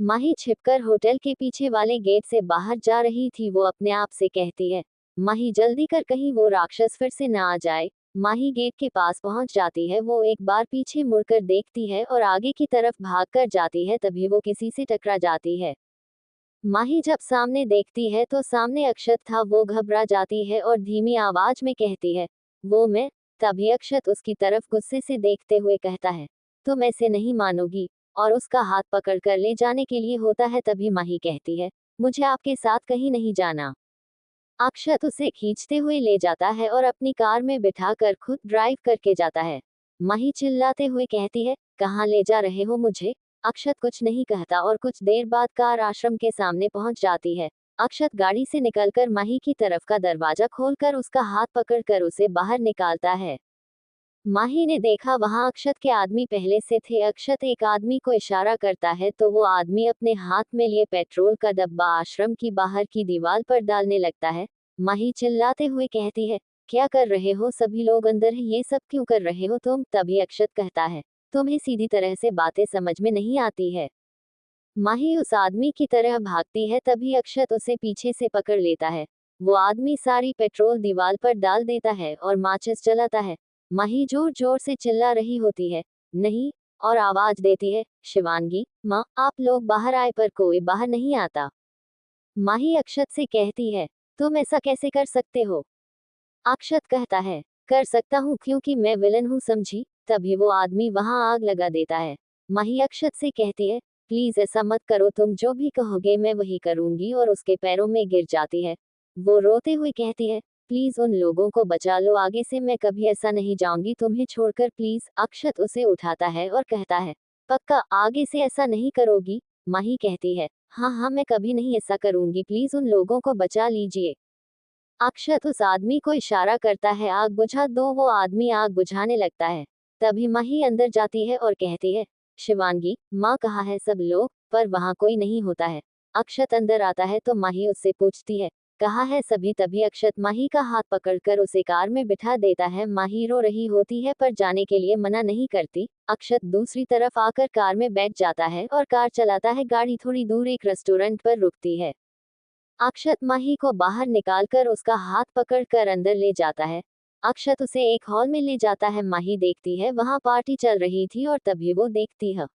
माही छिपकर होटल के पीछे वाले गेट से बाहर जा रही थी। वो अपने आप से कहती है, माही जल्दी कर, कहीं वो राक्षस फिर से ना आ जाए। माही गेट के पास पहुंच जाती है। वो एक बार पीछे मुड़कर देखती है और आगे की तरफ भागकर जाती है। तभी वो किसी से टकरा जाती है। माही जब सामने देखती है तो सामने अक्षत था। वो घबरा जाती है और धीमी आवाज में कहती है, वो मैं। तभी अक्षत उसकी तरफ गुस्से से देखते हुए कहता है, तुम ऐसे नहीं मानोगी, और उसका हाथ पकड़कर ले जाने के लिए होता है। तभी माही कहती है, मुझे आपके साथ कहीं नहीं जाना। अक्षत उसे खींचते हुए ले जाता है और अपनी कार में बिठाकर खुद ड्राइव करके जाता है। माही चिल्लाते हुए कहती है, कहाँ ले जा रहे हो मुझे। अक्षत कुछ नहीं कहता और कुछ देर बाद कार आश्रम के सामने पहुंच जाती है। अक्षत गाड़ी से निकलकर माही की तरफ का दरवाजा खोलकर उसका हाथ पकड़कर उसे बाहर निकालता है। माही ने देखा वहां अक्षत के आदमी पहले से थे। अक्षत एक आदमी को इशारा करता है तो वो आदमी अपने हाथ में लिए पेट्रोल का डब्बा आश्रम की बाहर की दीवार पर डालने लगता है। माही चिल्लाते हुए कहती है, क्या कर रहे हो, सभी लोग अंदर हैं, ये सब क्यों कर रहे हो तुम। तभी अक्षत कहता है, तुम्हें सीधी तरह से बातें समझ में नहीं आती है। माही उस आदमी की तरह भागती है। तभी अक्षत उसे पीछे से पकड़ लेता है। वो आदमी सारी पेट्रोल दीवार पर डाल देता है और माचिस जलाता है। माही जोर जोर से चिल्ला रही होती है, नहीं, और आवाज देती है, शिवांगी माँ, आप लोग बाहर आए, पर कोई बाहर नहीं आता। माही अक्षत से कहती है, तुम ऐसा कैसे कर सकते हो। अक्षत कहता है, कर सकता हूँ क्योंकि मैं विलन हूँ, समझी। तभी वो आदमी वहां आग लगा देता है। माही अक्षत से कहती है, प्लीज ऐसा मत करो, तुम जो भी कहोगे मैं वही करूंगी, और उसके पैरों में गिर जाती है। वो रोते हुए कहती है, प्लीज उन लोगों को बचा लो, आगे से मैं कभी ऐसा नहीं जाऊंगी तुम्हें छोड़कर, प्लीज। अक्षत उसे उठाता है और कहता है, पक्का आगे से ऐसा नहीं करोगी। माही कहती है, हाँ हाँ, मैं कभी नहीं ऐसा करूंगी, प्लीज उन लोगों को बचा लीजिए। अक्षत उस आदमी को इशारा करता है, आग बुझा दो। वो आदमी आग बुझाने लगता है। तभी माही अंदर जाती है और कहती है, शिवांगी माँ, कहाँ है सब लोग, पर वहाँ कोई नहीं होता है। अक्षत अंदर आता है तो माही उससे पूछती है, कहाँ है सभी। तभी अक्षत माही का हाथ पकड़कर उसे कार में बिठा देता है। माही रो रही होती है पर जाने के लिए मना नहीं करती। अक्षत दूसरी तरफ आकर कार में बैठ जाता है और कार चलाता है। गाड़ी थोड़ी दूर एक रेस्टोरेंट पर रुकती है। अक्षत माही को बाहर निकालकर उसका हाथ पकड़कर अंदर ले जाता है। अक्षत उसे एक हॉल में ले जाता है। माही देखती है वहां पार्टी चल रही थी और तभी वो देखती है,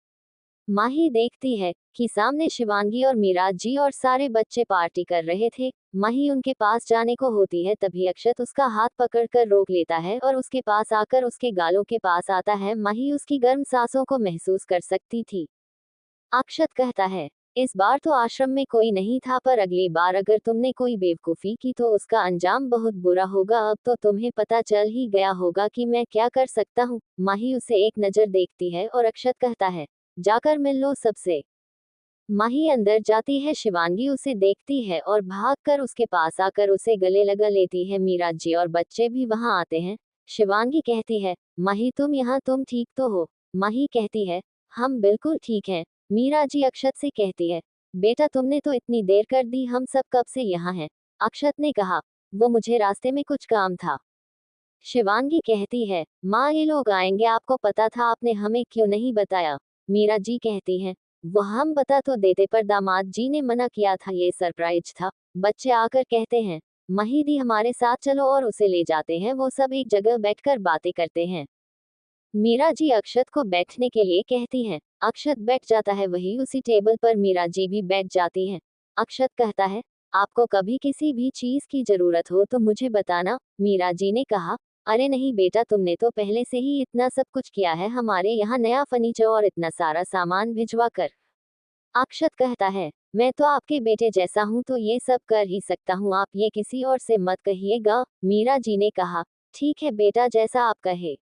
माही देखती है कि सामने शिवांगी और मीराज जी और सारे बच्चे पार्टी कर रहे थे। माही उनके पास जाने को होती है तभी अक्षत उसका हाथ पकड़कर रोक लेता है और उसके पास आकर उसके गालों के पास आता है। माही उसकी गर्म सांसों को महसूस कर सकती थी। अक्षत कहता है, इस बार तो आश्रम में कोई नहीं था, पर अगली बार अगर तुमने कोई बेवकूफी की तो उसका अंजाम बहुत बुरा होगा। अब तो तुम्हें पता चल ही गया होगा कि मैं क्या कर सकता हूँ। माही उसे एक नजर देखती है और अक्षत कहता है, जाकर मिल लो सबसे। माही अंदर जाती है। शिवांगी उसे देखती है और भागकर उसके पास आकर उसे गले लगा लेती है। मीरा जी और बच्चे भी वहां आते हैं। शिवांगी कहती है, माही तुम यहाँ, तुम ठीक तो हो। माही कहती है, हम बिल्कुल ठीक हैं। मीरा जी अक्षत से कहती है, बेटा तुमने तो इतनी देर कर दी, हम सब कब से यहाँ हैं। अक्षत ने कहा, वो मुझे रास्ते में कुछ काम था। शिवांगी कहती है, माँ ये लोग आएंगे, आपको पता था, आपने हमें क्यों नहीं बताया। मीरा जी कहती हैं, वो हम बता तो देते, पर दामाद जी ने मना किया था, ये सरप्राइज था। बच्चे आकर कहते हैं, महीदी हमारे साथ चलो, और उसे ले जाते हैं। वो सब एक जगह बैठकर बातें करते हैं। मीरा जी अक्षत को बैठने के लिए कहती हैं। अक्षत बैठ जाता है, वही उसी टेबल पर मीरा जी भी बैठ जाती हैं। अक्षत कहता है, आपको कभी किसी भी चीज की जरूरत हो तो मुझे बताना। मीरा जी ने कहा, अरे नहीं बेटा, तुमने तो पहले से ही इतना सब कुछ किया है हमारे यहाँ, नया फर्नीचर और इतना सारा सामान भिजवा कर। अक्षत कहता है, मैं तो आपके बेटे जैसा हूँ तो ये सब कर ही सकता हूँ, आप ये किसी और से मत कहिएगा। मीरा जी ने कहा, ठीक है बेटा, जैसा आप कहे।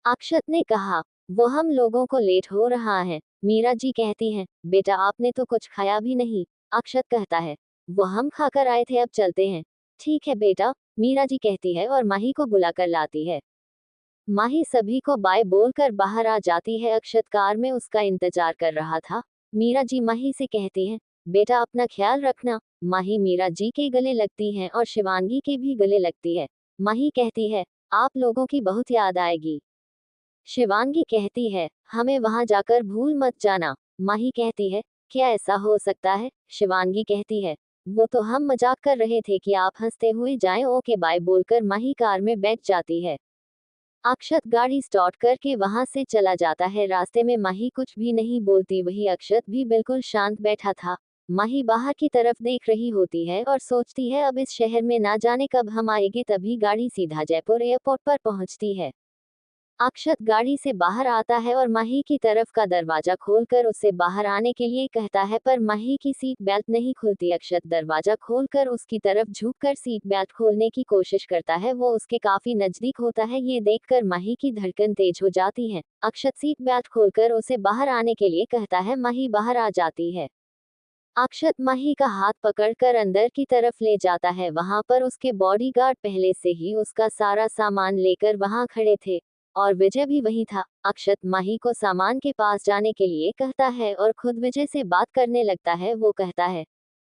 अक्षत ने कहा, वो हम लोगों को लेट हो रहा है। मीरा जी कहती हैं, बेटा आपने तो कुछ खाया भी नहीं। अक्षत कहता है, वो हम खाकर आए थे, अब चलते हैं। ठीक है बेटा, मीरा जी कहती है और माही को बुलाकर लाती है। माही सभी को बाय बोलकर बाहर आ जाती है। अक्षत कार में उसका इंतजार कर रहा था। मीरा जी माही से कहती है, बेटा अपना ख्याल रखना। माही मीरा जी के गले लगती हैं और शिवांगी के भी गले लगती है। माही कहती है, आप लोगों की बहुत याद आएगी। शिवांगी कहती है, हमें वहां जाकर भूल मत जाना। माही कहती है, क्या ऐसा हो सकता है? शिवांगी कहती है, वो तो हम मजाक कर रहे थे कि आप हंसते हुए जाएं। ओके बाय बोलकर माही कार में बैठ जाती है। अक्षत गाड़ी स्टार्ट करके वहां से चला जाता है। रास्ते में माही कुछ भी नहीं बोलती, वही अक्षत भी बिल्कुल शांत बैठा था। माही बाहर की तरफ देख रही होती है और सोचती है, अब इस शहर में ना जाने कब हम आएंगे। तभी गाड़ी सीधा जयपुर एयरपोर्ट पर पहुंचती है। अक्षत गाड़ी से बाहर आता है और माही की तरफ का दरवाजा खोलकर उसे बाहर आने के लिए कहता है, पर माही की सीट बेल्ट नहीं खुलती। अक्षत दरवाजा खोलकर उसकी तरफ झुककर सीट बेल्ट खोलने की कोशिश करता है। वो उसके काफी नजदीक होता है। ये देखकर माही की धड़कन तेज हो जाती है। अक्षत सीट बेल्ट खोलकर उसे बाहर आने के लिए कहता है। माही बाहर आ जाती है। अक्षत माही का हाथ पकड़कर अंदर की तरफ ले जाता है। वहां पर उसके बॉडीगार्ड पहले से ही उसका सारा सामान लेकर वहां खड़े थे और विजय भी वही था। अक्षत माही को सामान के पास जाने के लिए कहता है और खुद विजय से बात करने लगता है। वो कहता है,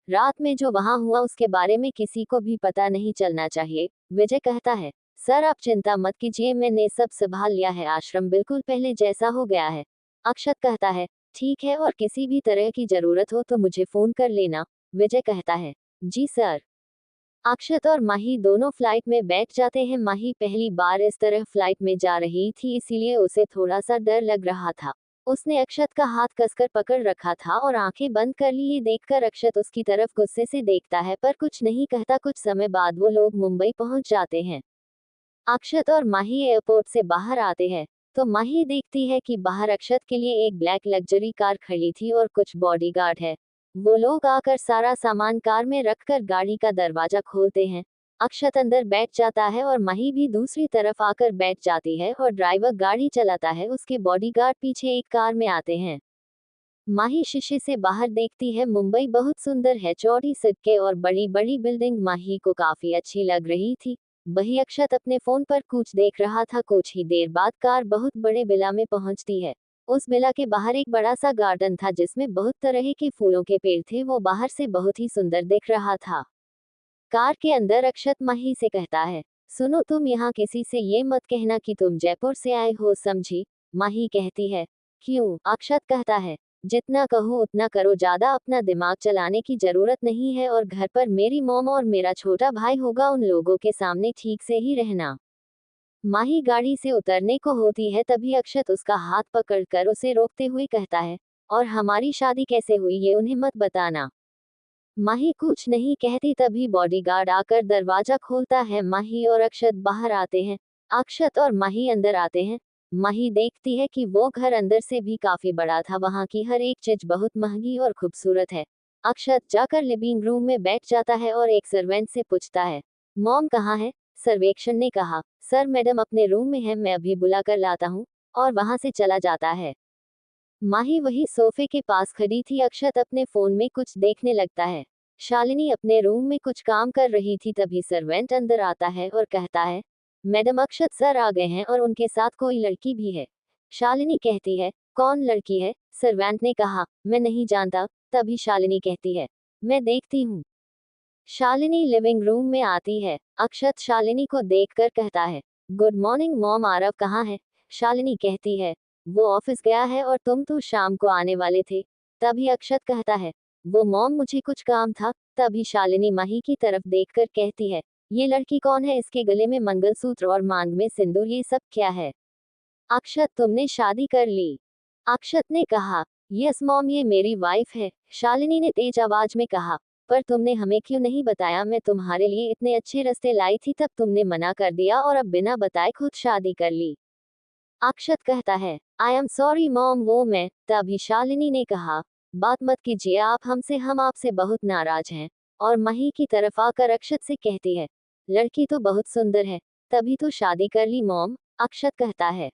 रात में जो वहां हुआ उसके बारे में किसी को भी पता नहीं चलना चाहिए। विजय कहता है, सर आप चिंता मत कीजिए, मैंने सब संभाल लिया है। आश्रम बिल्कुल पहले जैसा हो गया है। अक्षत कहता है, ठीक है, और किसी भी तरह की जरूरत हो तो मुझे फोन कर लेना। विजय कहता है, जी सर। अक्षत और माही दोनों फ्लाइट में बैठ जाते हैं। माही पहली बार इस तरह फ्लाइट में जा रही थी, इसीलिए उसे थोड़ा सा डर लग रहा था। उसने अक्षत का हाथ कसकर पकड़ रखा था और आंखें बंद कर ली। ये देखकर अक्षत उसकी तरफ गुस्से से देखता है पर कुछ नहीं कहता। कुछ समय बाद वो लोग मुंबई पहुंच जाते हैं। अक्षत और माही एयरपोर्ट से बाहर आते हैं तो माही देखती है कि बाहर अक्षत के लिए एक ब्लैक लग्जरी कार खड़ी थी और कुछ बॉडीगार्ड है। वो लोग आकर सारा सामान कार में रखकर गाड़ी का दरवाजा खोलते हैं। अक्षत अंदर बैठ जाता है और माही भी दूसरी तरफ आकर बैठ जाती है और ड्राइवर गाड़ी चलाता है। उसके बॉडीगार्ड पीछे एक कार में आते हैं। माही शीशे से बाहर देखती है। मुंबई बहुत सुंदर है, चौड़ी सड़कें और बड़ी बड़ी बिल्डिंग माही को काफी अच्छी लग रही थी। वही अक्षत अपने फोन पर कुछ देख रहा था। कुछ ही देर बाद कार बहुत बड़े विला में पहुंचती है। उस विला के बाहर एक बड़ा सा गार्डन था जिसमें बहुत तरह के फूलों के पेड़ थे। वो बाहर से बहुत ही सुंदर दिख रहा था। कार के अंदर अक्षत माही से कहता है, सुनो तुम यहाँ किसी से ये मत कहना कि तुम जयपुर से आए हो, समझी? माही कहती है, क्यों? अक्षत कहता है, जितना कहो उतना करो, ज्यादा अपना दिमाग चलाने की जरूरत नहीं है। और घर पर मेरी मॉम और मेरा छोटा भाई होगा, उन लोगों के सामने ठीक से ही रहना। माही गाड़ी से उतरने को होती है तभी अक्षत उसका हाथ पकड़कर उसे रोकते हुए कहता है, और हमारी शादी कैसे हुई ये उन्हें मत बताना। माही कुछ नहीं कहती तभी बॉडीगार्ड आकर दरवाजा खोलता है। माही और अक्षत बाहर आते हैं। अक्षत और माही अंदर आते हैं। माही देखती है कि वो घर अंदर से भी काफी बड़ा था। वहां की हर एक चीज बहुत महंगी और खूबसूरत है। अक्षत जाकर लिविंग रूम में बैठ जाता है और एक सर्वेंट से पूछता है, मॉम कहाँ है? सर्वेक्षण ने कहा, सर मैडम अपने रूम में है, मैं अभी बुला कर लाता हूँ। और वहां से चला जाता है। माही वही सोफे के पास खड़ी थी। अक्षत अपने फोन में कुछ देखने लगता है। शालिनी अपने रूम में कुछ काम कर रही थी तभी सर्वेंट अंदर आता है और कहता है, मैडम अक्षत सर आ गए हैं और उनके साथ कोई लड़की भी है। शालिनी कहती है, कौन लड़की है? सर्वेंट ने कहा, मैं नहीं जानता। तभी शालिनी कहती है, मैं देखती हूँ। शालिनी लिविंग रूम में आती है। अक्षत शालिनी को देखकर कहता है, गुड मॉर्निंग मॉम, आरव कहाँ है? शालिनी कहती है, वो ऑफिस गया है और तुम तो शाम को आने वाले थे। तभी अक्षत कहता है, वो मॉम मुझे कुछ काम था। तभी शालिनी माही की तरफ देखकर कहती है, ये लड़की कौन है? इसके गले में मंगलसूत्र और मांग में सिंदूर, ये सब क्या है? अक्षत तुमने शादी कर ली? अक्षत ने कहा, यस मॉम, ये मेरी वाइफ है। शालिनी ने तेज आवाज में कहा, पर तुमने हमें क्यों नहीं बताया? मैं तुम्हारे लिए इतने अच्छे रिश्ते लाई थी, तब तुमने मना कर दिया और अब बिना बताए खुद शादी कर ली। अक्षत कहता है, आई एम सॉरी मॉम, वो मैं। तभी शालिनी ने कहा, बात मत कीजिए आप हमसे, हम आपसे बहुत नाराज हैं। और माही की तरफ आकर अक्षत से कहती है, लड़की तो बहुत सुंदर है, तभी तो शादी कर ली मॉम। अक्षत कहता है।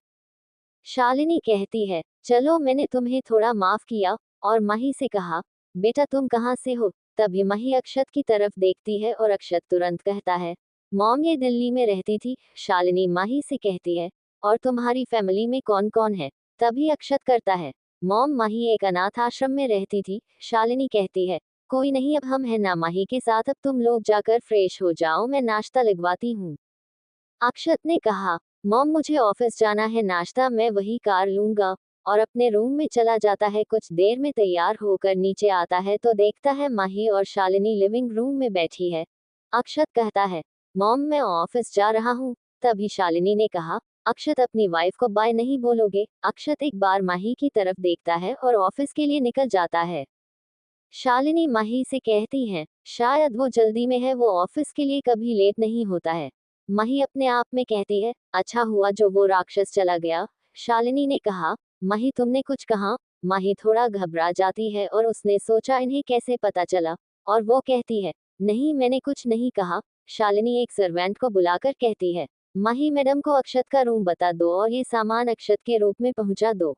शालिनी कहती है, चलो मैंने तुम्हें थोड़ा माफ किया। और माही से कहा, बेटा तुम कहाँ से हो? तभी माही अक्षत की तरफ देखती है और अक्षत तुरंत कहता है, मॉम ये दिल्ली में रहती थी। शालिनी माही से कहती है, और तुम्हारी फैमिली में कौन कौन है? तभी अक्षत करता है, मॉम माही एक अनाथ आश्रम में रहती थी। शालिनी कहती है, कोई नहीं, अब हम हैं ना माही के साथ, अब तुम लोग जाकर फ्रेश हो जाओ, मैं नाश्ता लगवाती हूँ। अक्षत ने कहा, मॉम मुझे ऑफिस जाना है, नाश्ता मैं वही कार लूंगा। और अपने रूम में चला जाता है। कुछ देर में तैयार होकर नीचे आता है तो देखता है माही और शालिनी लिविंग रूम में बैठी है। अक्षत कहता है, मॉम मैं ऑफिस जा रहा हूँ। तभी शालिनी ने कहा, अक्षत अपनी वाइफ को बाय नहीं बोलोगे? अक्षत एक बार माही की तरफ देखता है और ऑफिस के लिए निकल जाता है। शालिनी माही से कहती है, शायद वो जल्दी में है, वो ऑफिस के लिए कभी लेट नहीं होता है। माही अपने आप में कहती है, अच्छा हुआ जो वो राक्षस चला गया। शालिनी ने कहा, माही तुमने कुछ कहा? माही थोड़ा घबरा जाती है और उसने सोचा इन्हें कैसे पता चला, और वो कहती है, नहीं मैंने कुछ नहीं कहा। शालिनी एक सर्वेंट को बुलाकर कहती है, माही मैडम को अक्षत का रूम बता दो और ये सामान अक्षत के रूप में पहुंचा दो।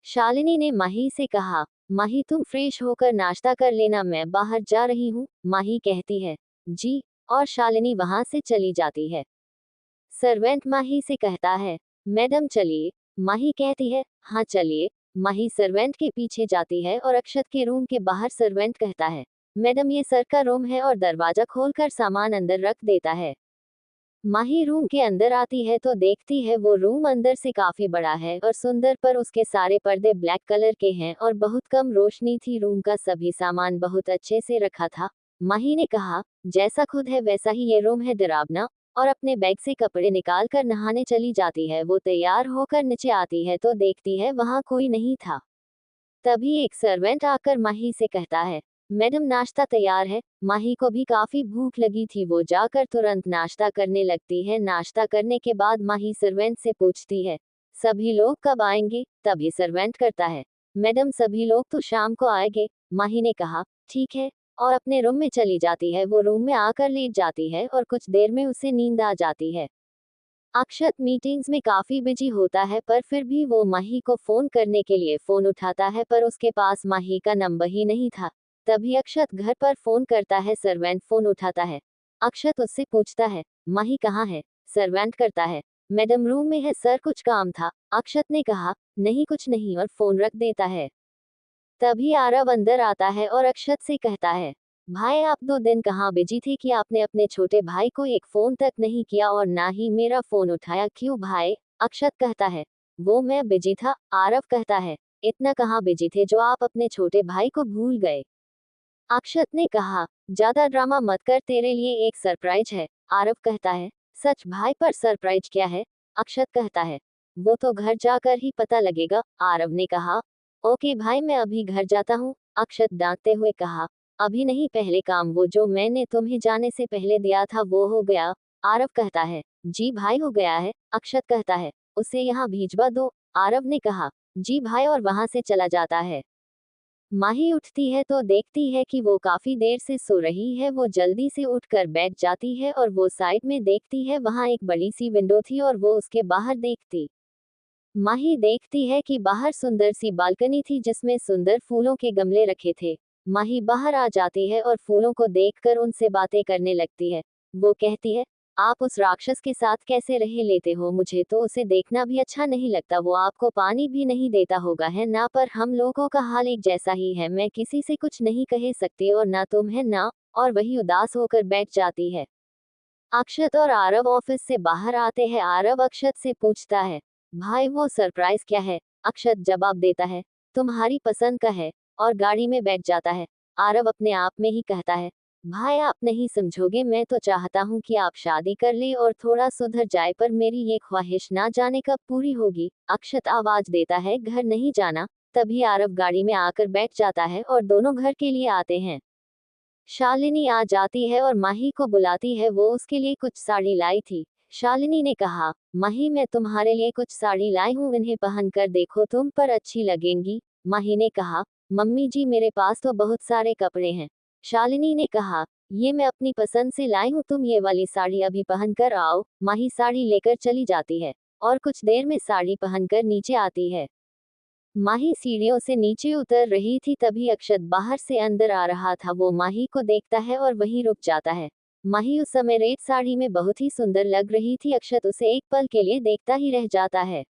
शालिनी ने माही से कहा, माही तुम फ्रेश होकर नाश्ता कर लेना, मैं बाहर जा रही हूँ। माही कहती है, जी, और शालिनी वहां से चली जाती है। सर्वेंट माही से कहता है, मैडम चलिए। माही कहती है, हाँ चलिए। माही सर्वेंट के पीछे जाती है और अक्षत के रूम के बाहर सर्वेंट कहता है, मैडम ये सर का रूम है, और दरवाजा खोलकर सामान अंदर रख देता है। माही रूम के अंदर आती है तो देखती है वो रूम अंदर से काफी बड़ा है और सुंदर, पर उसके सारे पर्दे ब्लैक कलर के हैं और बहुत कम रोशनी थी। रूम का सभी सामान बहुत अच्छे से रखा था। माही ने कहा, जैसा खुद है वैसा ही ये रूम है, डरावना। और अपने बैग से कपड़े निकाल कर नहाने चली जाती है। वो तैयार होकर नीचे आती है तो देखती है वहां कोई नहीं था। तभी एक सर्वेंट आकर माही से कहता है, मैडम नाश्ता तैयार है। माही को भी काफी भूख लगी थी, वो जाकर तुरंत नाश्ता करने लगती है। नाश्ता करने के बाद माही सर्वेंट से पूछती है, सभी लोग कब आएंगे? तभी सर्वेंट करता है, मैडम सभी लोग तो शाम को आएंगे। माही ने कहा, ठीक है, और अपने रूम में चली जाती है। वो रूम में आकर लेट जाती है और कुछ देर में उसे नींद आ जाती है। अक्षत मीटिंग्स में काफी बिजी होता है, पर फिर भी वो माही को फोन करने के लिए फोन उठाता है, पर उसके पास माही का नंबर ही नहीं था। तभी अक्षत घर पर फोन करता है, सर्वेंट फोन उठाता है। अक्षत उससे पूछता है, माही कहाँ है? सर्वेंट करता है, मैडम रूम में है सर, कुछ काम था। अक्षत ने कहा, नहीं कुछ नहीं, और फोन रख देता है। तभी आरव अंदर आता है और अक्षत से कहता है, भाई आप 2 दिन कहाँ बिजी थे कि आपने अपने छोटे भाई को एक फोन तक नहीं किया और ना ही मेरा फोन उठाया, क्यों भाई? अक्षत कहता है, वो मैं बिजी था। आरव कहता है, इतना कहाँ बिजी थे जो आप अपने छोटे भाई को भूल गए? अक्षत ने कहा, ज्यादा ड्रामा मत कर, तेरे लिए एक सरप्राइज है। आरव कहता है, सच भाई, पर सरप्राइज क्या है? अक्षत कहता है, वो तो घर जाकर ही पता लगेगा। आरव ने कहा, ओके भाई मैं अभी घर जाता हूँ। अक्षत डांटते हुए कहा, अभी नहीं, पहले काम वो जो मैंने तुम्हें जाने से पहले दिया था वो हो गया? आरव कहता है, जी भाई हो गया है। अक्षत कहता है, उसे यहाँ भिजवा दो। आरव ने कहा, जी भाई, और वहां से चला जाता है। माही उठती है तो देखती है कि वो काफी देर से सो रही है। वो जल्दी से उठकर बैठ जाती है और वो साइड में देखती है, वहां एक बड़ी सी विंडो थी और वो उसके बाहर देखती। माही देखती है कि बाहर सुंदर सी बालकनी थी जिसमें सुंदर फूलों के गमले रखे थे। माही बाहर आ जाती है और फूलों को देखकर उनसे बातें करने लगती है। वो कहती है, आप उस राक्षस के साथ कैसे रह लेते हो? मुझे तो उसे देखना भी अच्छा नहीं लगता, वो आपको पानी भी नहीं देता होगा, है ना? पर हम लोगों का हाल एक जैसा ही है, मैं किसी से कुछ नहीं कह सकती और ना तुम, है ना? और वही उदास होकर बैठ जाती है। अक्षत और आरव ऑफिस से बाहर आते हैं। आरव अक्षत से पूछता है, भाई वो सरप्राइज क्या है? अक्षत जवाब देता है, तुम्हारी पसंद का है, और गाड़ी में बैठ जाता है। आरव अपने आप में ही कहता है, भाई आप नहीं समझोगे, मैं तो चाहता हूँ कि आप शादी कर ले और थोड़ा सुधर जाए, पर मेरी ये ख्वाहिश ना जाने कब पूरी होगी। अक्षत आवाज देता है, घर नहीं जाना। तभी आरव गाड़ी में आकर बैठ जाता है और दोनों घर के लिए आते हैं। शालिनी आ जाती है और माही को बुलाती है, वो उसके लिए कुछ साड़ी लाई थी। शालिनी ने कहा, माही मैं तुम्हारे लिए कुछ साड़ी लाई हूँ, इन्हें पहन कर देखो, तुम पर अच्छी लगेंगी। माही ने कहा, मम्मी जी मेरे पास तो बहुत सारे कपड़े हैं। शालिनी ने कहा, ये मैं अपनी पसंद से लाई हूँ, तुम ये वाली साड़ी अभी पहन कर आओ। माही साड़ी लेकर चली जाती है और कुछ देर में साड़ी पहनकर नीचे आती है। माही सीढ़ियों से नीचे उतर रही थी, तभी अक्षत बाहर से अंदर आ रहा था। वो माही को देखता है और वहीं रुक जाता है। माही उस समय रेड साड़ी में बहुत ही सुंदर लग रही थी। अक्षत उसे एक पल के लिए देखता ही रह जाता है।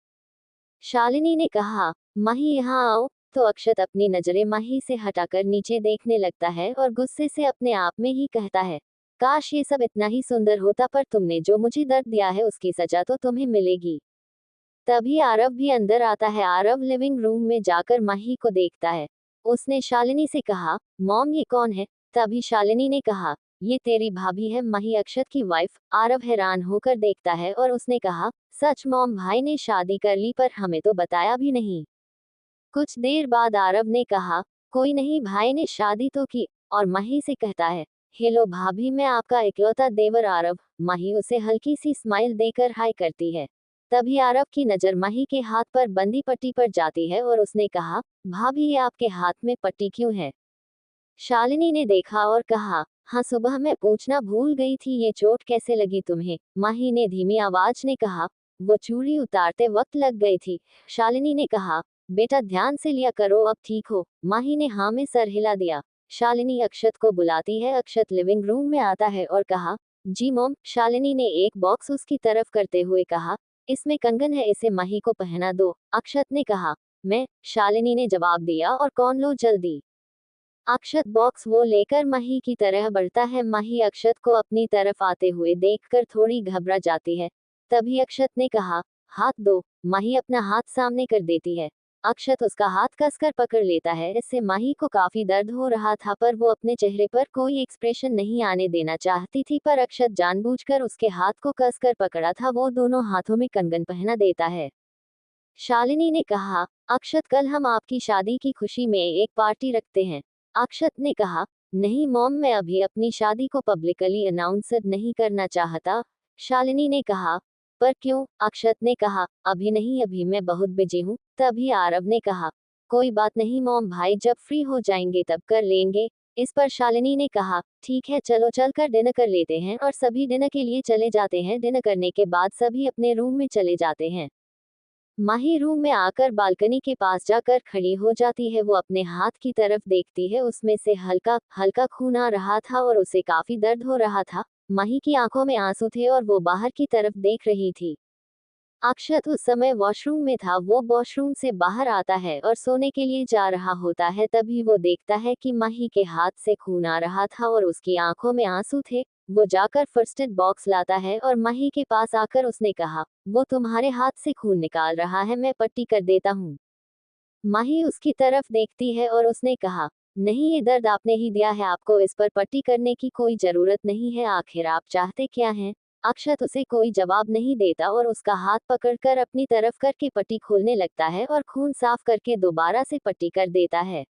शालिनी ने कहा, माही यहाँ आओ, तो अक्षत अपनी नजरें माही से हटाकर नीचे देखने लगता है और गुस्से से अपने आप में ही कहता है, काश ये सब इतना ही सुंदर होता, पर तुमने जो मुझे दर्द दिया है उसकी सजा तो तुम्हें मिलेगी। तभी आरव भी अंदर आता है। आरव लिविंग रूम में जाकर माही को देखता है। उसने शालिनी से कहा, मॉम ये कौन है? तभी शालिनी ने कहा, ये तेरी भाभी है, माही अक्षत की वाइफ। आरव हैरान होकर देखता है और उसने कहा, सच मॉम, भाई ने शादी कर ली, पर हमें तो बताया भी नहीं। कुछ देर बाद आरव ने कहा, कोई नहीं, भाई ने शादी तो की। और माही से कहता है, हेलो भाभी, मैं आपका इकलौता देवर आरव। माही उसे हल्की सी स्माइल देकर हाय करती है। तभी आरव की नजर माही के हाथ पर बंदी पट्टी पर जाती है और उसने कहा, भाभी ये आपके हाथ में पट्टी क्यों है? शालिनी ने देखा और कहा, हाँ, सुबह मैं पूछना भूल गई थी, ये चोट कैसे लगी तुम्हें? माही ने धीमी आवाज ने कहा, वो चूड़ी उतारते वक्त लग गई थी। शालिनी ने कहा, बेटा ध्यान से लिया करो, अब ठीक हो? माही ने हाँ में सर हिला दिया। शालिनी अक्षत को बुलाती है। अक्षत लिविंग रूम में आता है और कहा, जी मॉम। शालिनी ने एक बॉक्स उसकी तरफ करते हुए कहा, इसमें कंगन है, इसे माही को पहना दो। अक्षत ने कहा, मैं? शालिनी ने जवाब दिया, और कौन, लो जल्दी। अक्षत बॉक्स वो लेकर माही की तरह बढ़ता है। माही अक्षत को अपनी तरफ आते हुए देखकर थोड़ी घबरा जाती है। तभी अक्षत ने कहा, हाथ दो। माही अपना हाथ सामने कर देती है। अक्षत उसका हाथ कसकर पकड़ लेता है। इससे माही को काफी दर्द हो रहा था, पर वो अपने चेहरे पर कोई एक्सप्रेशन नहीं आने देना चाहती थी, पर अक्षत जानबूझकर उसके हाथ को कसकर पकड़ा था। वो दोनों हाथों में कंगन पहना देता है। शालिनी ने कहा, अक्षत, कल हम आपकी शादी की खुशी में एक पार्टी रखते हैं। अक्षत ने कहा, नहीं मॉम, मैं अभी अपनी शादी को पब्लिकली अनाउंस नहीं करना चाहता। शालिनी ने कहा, पर क्यों? अक्षत ने कहा, अभी नहीं, अभी मैं बहुत बिजी हूँ। तभी आरव ने कहा, कोई बात नहीं मॉम, भाई जब फ्री हो जाएंगे तब कर लेंगे। इस पर शालिनी ने कहा, ठीक है, चलो चलकर डिनर कर लेते हैं। और सभी डिनर के लिए चले जाते हैं। डिनर करने के बाद सभी अपने रूम में चले जाते हैं। माही रूम में आकर बालकनी के पास जाकर खड़ी हो जाती है। वो अपने हाथ की तरफ देखती है, उसमें से हल्का हल्का खून आ रहा था और उसे काफी दर्द हो रहा था। माही की आंखों में आंसू थे और वो बाहर की तरफ देख रही थी। अक्षत उस समय वॉशरूम में था। वो वॉशरूम से बाहर आता है और सोने के लिए जा रहा होता है। तभी वो देखता है कि माही के हाथ से खून आ रहा था और उसकी आंखों में आंसू थे। वो जाकर फर्स्ट एड बॉक्स लाता है और माही के पास आकर उसने कहा, वो तुम्हारे हाथ से खून निकाल रहा है, मैं पट्टी कर देता हूँ। माही उसकी तरफ देखती है और उसने कहा, नहीं, ये दर्द आपने ही दिया है, आपको इस पर पट्टी करने की कोई जरूरत नहीं है। आखिर आप चाहते क्या हैं? अक्षत उसे कोई जवाब नहीं देता और उसका हाथ पकड़कर अपनी तरफ करके पट्टी खोलने लगता है और खून साफ करके दोबारा से पट्टी कर देता है।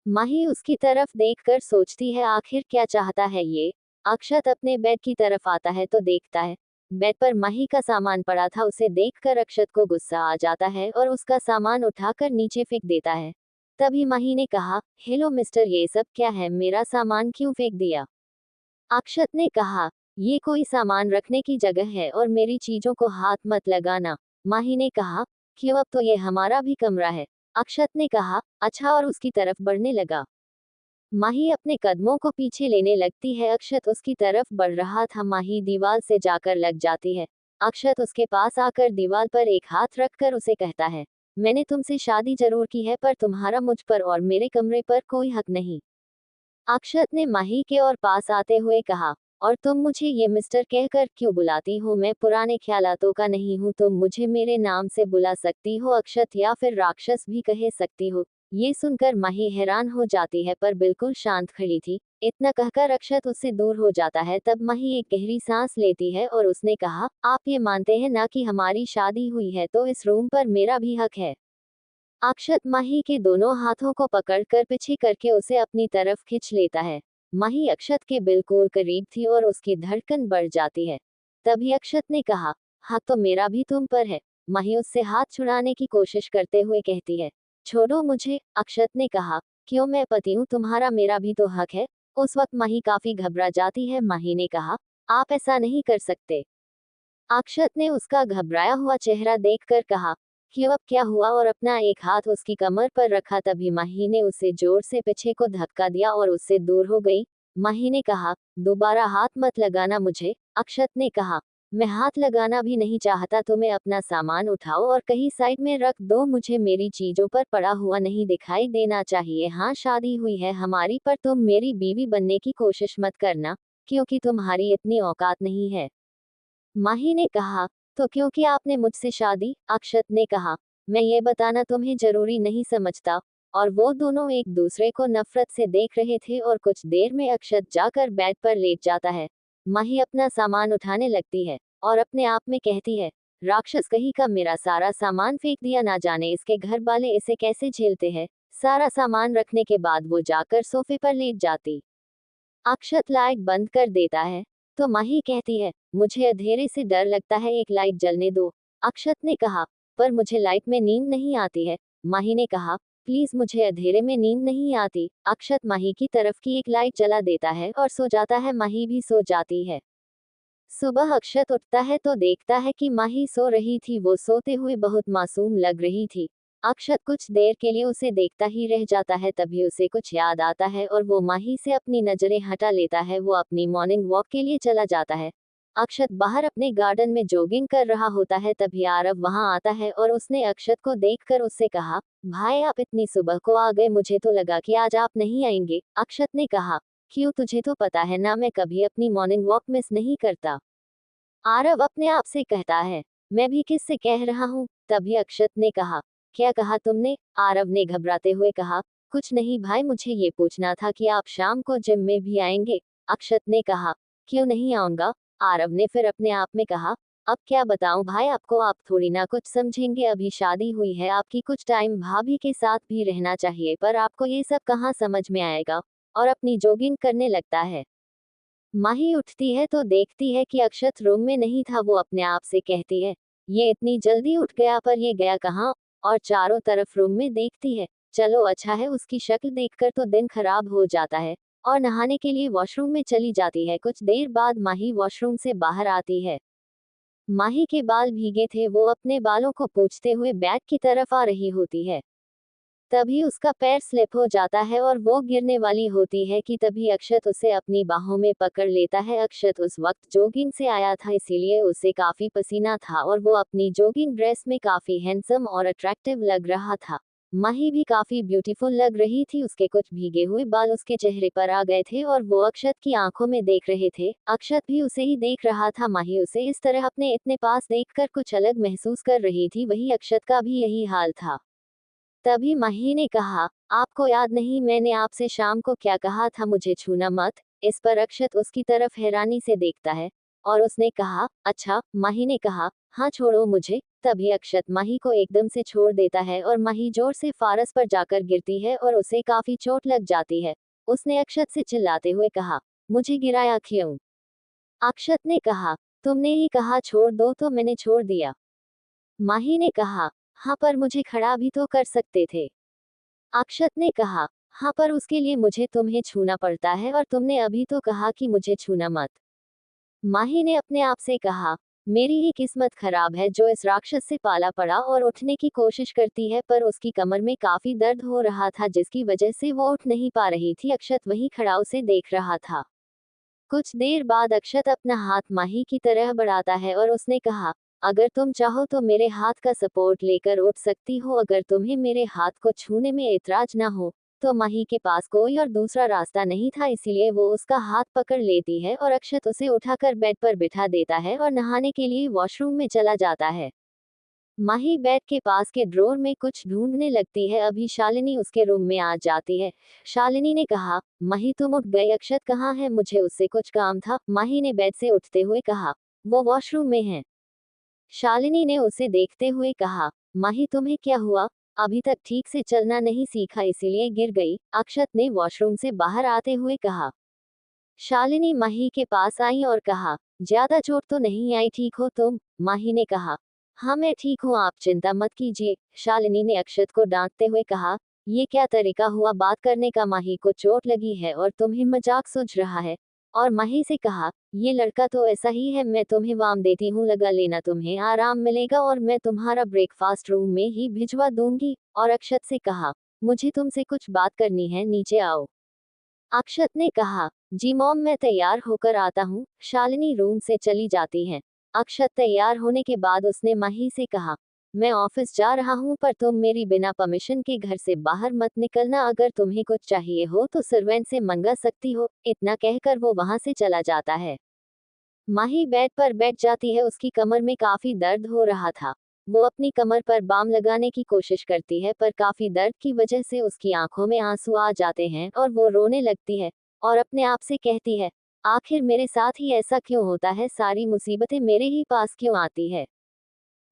माही उसकी तरफ देखकर सोचती है, आखिर क्या चाहता है ये? अक्षत अपने बेड की तरफ आता है तो देखता है बेड पर माही का सामान पड़ा था। उसे देखकर अक्षत को गुस्सा आ जाता है और उसका सामान उठाकर नीचे फेंक देता है। तभी माही ने कहा, हेलो मिस्टर, ये सब क्या है? मेरा सामान क्यों फेंक दिया? अक्षत ने कहा, ये कोई सामान रखने की जगह है और मेरी चीजों को हाथ मत लगाना। माही ने कहा, क्यों, अब तो ये हमारा भी कमरा है। अक्षत ने कहा, अच्छा, और उसकी तरफ बढ़ने लगा। माही अपने कदमों को पीछे लेने लगती है। अक्षत उसकी तरफ बढ़ रहा था। माही दीवार से जाकर लग जाती है। अक्षत उसके पास आकर दीवार पर एक हाथ रखकर उसे कहता है, मैंने तुमसे शादी जरूर की है, पर तुम्हारा मुझ पर और मेरे कमरे पर कोई हक नहीं। अक्षत ने माही के और पास आते हुए कहा, और तुम मुझे ये मिस्टर कहकर क्यों बुलाती हो? मैं पुराने ख्यालातों का नहीं हूँ, तुम मुझे मेरे नाम से बुला सकती हो, अक्षत, या फिर राक्षस भी कह सकती हो। ये सुनकर माही हैरान हो जाती है, पर बिल्कुल शांत खड़ी थी। इतना कहकर अक्षत उससे दूर हो जाता है। तब माही एक गहरी सांस लेती है और उसने कहा, आप ये मानते हैं ना कि हमारी शादी हुई है, तो इस रूम पर मेरा भी हक है। अक्षत माही के दोनों हाथों को पकड़कर पीछे करके उसे अपनी तरफ खींच लेता है। माही अक्षत के बिल्कुल करीब थी और उसकी धड़कन बढ़ जाती है। तभी अक्षत ने कहा, हाथ तो मेरा भी तुम पर है। माही उससे हाथ छुड़ाने की कोशिश करते हुए कहती है, छोड़ो मुझे। अक्षत ने कहा, क्यों, मैं पति हूँ तुम्हारा, मेरा भी तो हक है। उस वक्त माही काफी घबरा जाती है। माही ने कहा, आप ऐसा नहीं कर सकते। अक्षत ने उसका घबराया हुआ चेहरा देखकर कहा, क्यों, अब क्या हुआ? और अपना एक हाथ उसकी कमर पर रखा। तभी माही ने उसे जोर से पीछे को धक्का दिया और उससे दूर हो गई। माही ने कहा, दोबारा हाथ मत लगाना मुझे। अक्षत ने कहा, मैं हाथ लगाना भी नहीं चाहता। तुम्हें अपना सामान उठाओ और कहीं साइड में रख दो। मुझे मेरी चीजों पर पड़ा हुआ नहीं दिखाई देना चाहिए। हाँ, शादी हुई है हमारी, पर तुम मेरी बीवी बनने की कोशिश मत करना, क्योंकि तुम्हारी इतनी औकात नहीं है। माही ने कहा, तो क्योंकि आपने मुझसे शादी? अक्षत ने कहा, मैं ये बताना तुम्हें जरूरी नहीं समझता। और वो दोनों एक दूसरे को नफरत से देख रहे थे और कुछ देर में अक्षत जाकर बेड पर लेट जाता है। माही अपना सामान उठाने लगती है और अपने आप में कहती है, राक्षस कहीं का, मेरा सारा सामान फेंक दिया, ना जाने इसके घर वाले इसे कैसे झेलते हैं। सारा सामान रखने के बाद वो जाकर सोफे पर लेट जाती। अक्षत लाइट बंद कर देता है तो माही कहती है, मुझे अंधेरे से डर लगता है, एक लाइट जलने दो। अक्षत ने कहा, पर मुझे लाइट में नींद नहीं आती है। माही ने कहा, प्लीज, मुझे अंधेरे में नींद नहीं आती। अक्षत माही की तरफ की एक लाइट जला देता है और सो जाता है। माही भी सो जाती है। सुबह अक्षत उठता है तो देखता है कि माही सो रही थी। वो सोते हुए बहुत मासूम लग रही थी। अक्षत कुछ देर के लिए उसे देखता ही रह जाता है। तभी उसे कुछ याद आता है और वो माही से अपनी नजरें हटा लेता है। वो अपनी मॉर्निंग वॉक के लिए चला जाता है। अक्षत बाहर अपने गार्डन में जॉगिंग कर रहा होता है। तभी आरव वहां आता है और उसने अक्षत को देखकर उससे कहा, भाई आप इतनी सुबह को आ गए, मुझे तो लगा कि आज आप नहीं आएंगे। अक्षत ने कहा, क्यों, तुझे तो पता है ना मैं कभी अपनी मॉर्निंग वॉक मिस नहीं करता। आरव अपने आप से कहता है, मैं भी किससे कह रहा हूँ। तभी अक्षत ने कहा, क्या कहा तुमने? आरव ने घबराते हुए कहा, कुछ नहीं भाई, मुझे ये पूछना था कि आप शाम को जिम में भी आएंगे। अक्षत ने कहा, क्यों नहीं आऊंगा। आरव ने फिर अपने आप में कहा, अब क्या बताऊं भाई आपको, आप थोड़ी ना कुछ समझेंगे। अभी शादी हुई है आपकी, कुछ टाइम भाभी के साथ भी रहना चाहिए, पर आपको ये सब कहाँ समझ में आएगा। और अपनी जॉगिंग करने लगता है। माही उठती है तो देखती है कि अक्षत रूम में नहीं था। वो अपने आप से कहती है, ये इतनी जल्दी उठ गया, पर ये गया कहाँ। और चारों तरफ रूम में देखती है। चलो अच्छा है, उसकी शक्ल देखकर तो दिन खराब हो जाता है। और नहाने के लिए वॉशरूम में चली जाती है। कुछ देर बाद माही वॉशरूम से बाहर आती है। माही के बाल भीगे थे। वो अपने बालों को पोंछते हुए बैग की तरफ आ रही होती है। तभी उसका पैर स्लिप हो जाता है और वो गिरने वाली होती है कि तभी अक्षत उसे अपनी बाहों में पकड़ लेता है। अक्षत उस वक्त जॉगिंग से आया था, इसीलिए उसे काफी पसीना था और वो अपनी जॉगिंग ड्रेस में काफी हैंडसम और अट्रैक्टिव लग रहा था। माही भी काफी ब्यूटीफुल लग रही थी। उसके कुछ भीगे हुए बाल उसके चेहरे पर आ गए थे और वो अक्षत की आंखों में देख रहे थे। अक्षत भी उसे ही देख रहा था। माही उसे इस तरह अपने इतने पास देखकर कुछ अलग महसूस कर रही थी। वही अक्षत का भी यही हाल था। तभी माही ने कहा, आपको याद नहीं मैंने आपसे शाम को क्या कहा था, मुझे छूना मत। इस पर अक्षत उसकी तरफ हैरानी से देखता है और उसने कहा, अच्छा। माही ने कहा, हाँ छोड़ो मुझे। तभी अक्षत माही को एकदम से छोड़ देता है और माही जोर से फारस पर जाकर गिरती है और उसे काफी चोट लग जाती है। उसने अक्षत से चिल्लाते हुए कहा, मुझे गिराया क्यों? अक्षत ने कहा, तुमने ही कहा छोड़ दो तो मैंने छोड़ दिया। माही ने कहा, हाँ पर मुझे खड़ा भी तो कर सकते थे। अक्षत ने कहा, हाँ पर उसके लिए मुझे तुम्हें छूना पड़ता है और तुमने अभी तो कहा कि मुझे छूना मत। माही ने अपने आप से कहा, मेरी ही किस्मत खराब है जो इस राक्षस से पाला पड़ा। और उठने की कोशिश करती है पर उसकी कमर में काफी दर्द हो रहा था, जिसकी वजह से वो उठ नहीं पा रही थी। अक्षत वहीं खड़ा उसे देख रहा था। कुछ देर बाद अक्षत अपना हाथ माही की तरह बढ़ाता है और उसने कहा, अगर तुम चाहो तो मेरे हाथ का सपोर्ट लेकर उठ सकती हो। अगर तुम्हें मेरे हाथ को छूने में ऐतराज ना हो। तो माही के पास कोई और दूसरा रास्ता नहीं था, इसीलिए वो उसका हाथ पकड़ लेती है और अक्षत उसे उठाकर बेड पर बिठा देता है और नहाने के लिए वॉशरूम में चला जाता है। माही बेड के पास के ड्रॉर में कुछ ढूंढने लगती है। अभी शालिनी उसके रूम में आ जाती है। शालिनी ने कहा, माही तुम उठ गए, अक्षत कहाँ है, मुझे उससे कुछ काम था। माही ने बेड से उठते हुए कहा, वो वॉशरूम में है। शालिनी ने उसे देखते हुए कहा, माही तुम्हें क्या हुआ? अभी तक ठीक से चलना नहीं सीखा इसीलिए गिर गई। अक्षत ने वॉशरूम से बाहर आते हुए कहा। शालिनी माही के पास आई और कहा, ज्यादा चोट तो नहीं आई, ठीक हो तुम? माही ने कहा, हाँ मैं ठीक हूँ, आप चिंता मत कीजिए। शालिनी ने अक्षत को डांटते हुए कहा, ये क्या तरीका हुआ बात करने का, माही को चोट लगी है और तुम्हें मजाक सूझ रहा है। और माही से कहा, ये लड़का तो ऐसा ही है, मैं तुम्हें वाम देती हूँ, लगा लेना, तुम्हें आराम मिलेगा और मैं तुम्हारा ब्रेकफास्ट रूम में ही भिजवा दूंगी। और अक्षत से कहा, मुझे तुमसे कुछ बात करनी है, नीचे आओ। अक्षत ने कहा, जी मॉम मैं तैयार होकर आता हूँ। शालिनी रूम से चली जाती है। अक्षत तैयार होने के बाद उसने माही से कहा, मैं ऑफिस जा रहा हूँ पर तुम मेरी बिना परमिशन के घर से बाहर मत निकलना, अगर तुम्हें कुछ चाहिए हो तो सर्वेंट से मंगा सकती हो। इतना कहकर वो वहां से चला जाता है। माही बेड पर बैठ जाती है, उसकी कमर में काफी दर्द हो रहा था। वो अपनी कमर पर बाम लगाने की कोशिश करती है पर काफी दर्द की वजह से उसकी आंखों में आंसू आ जाते हैं और वो रोने लगती है और अपने आप से कहती है, आखिर मेरे साथ ही ऐसा क्यों होता है, सारी मुसीबतें मेरे ही पास क्यों आती है।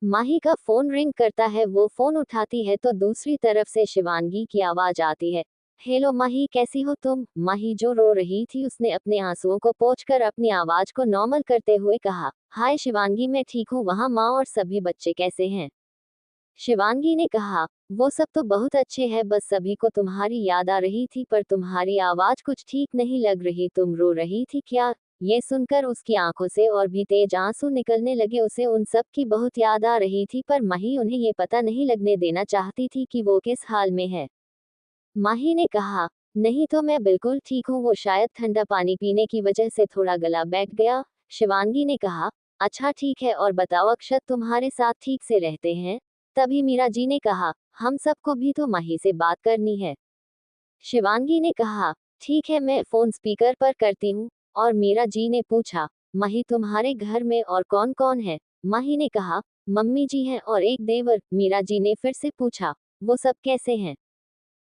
माही का फोन रिंग करता है, वो फोन उठाती है तो दूसरी तरफ से शिवांगी की आवाज आती है, हेलो माही, कैसी हो तुम। माही जो रो रही थी उसने अपने आंसुओं को पोंछकर अपनी आवाज को नॉर्मल करते हुए कहा, हाय शिवांगी, मैं ठीक हूँ, वहाँ माँ और सभी बच्चे कैसे हैं। शिवांगी ने कहा, वो सब तो बहुत अच्छे हैं, बस सभी को तुम्हारी याद आ रही थी पर तुम्हारी आवाज कुछ ठीक नहीं लग रही, तुम रो रही थी क्या। ये सुनकर उसकी आंखों से और भी तेज आंसू निकलने लगे, उसे उन सब की बहुत याद आ रही थी पर माही उन्हें ये पता नहीं लगने देना चाहती थी कि वो किस हाल में है। माही ने कहा, नहीं तो मैं बिल्कुल ठीक हूँ, वो शायद ठंडा पानी पीने की वजह से थोड़ा गला बैठ गया। शिवांगी ने कहा, अच्छा ठीक है, और बताओ अक्षत तुम्हारे साथ ठीक से रहते हैं। तभी मीरा जी ने कहा, हम सबको भी तो माही से बात करनी है। शिवांगी ने कहा, ठीक है, मैं फोन स्पीकर पर करती हूँ। और मीरा जी ने पूछा, माही तुम्हारे घर में और कौन कौन है। माही ने कहा, मम्मी जी हैं और एक देवर। मीरा जी ने फिर से पूछा, वो सब कैसे हैं।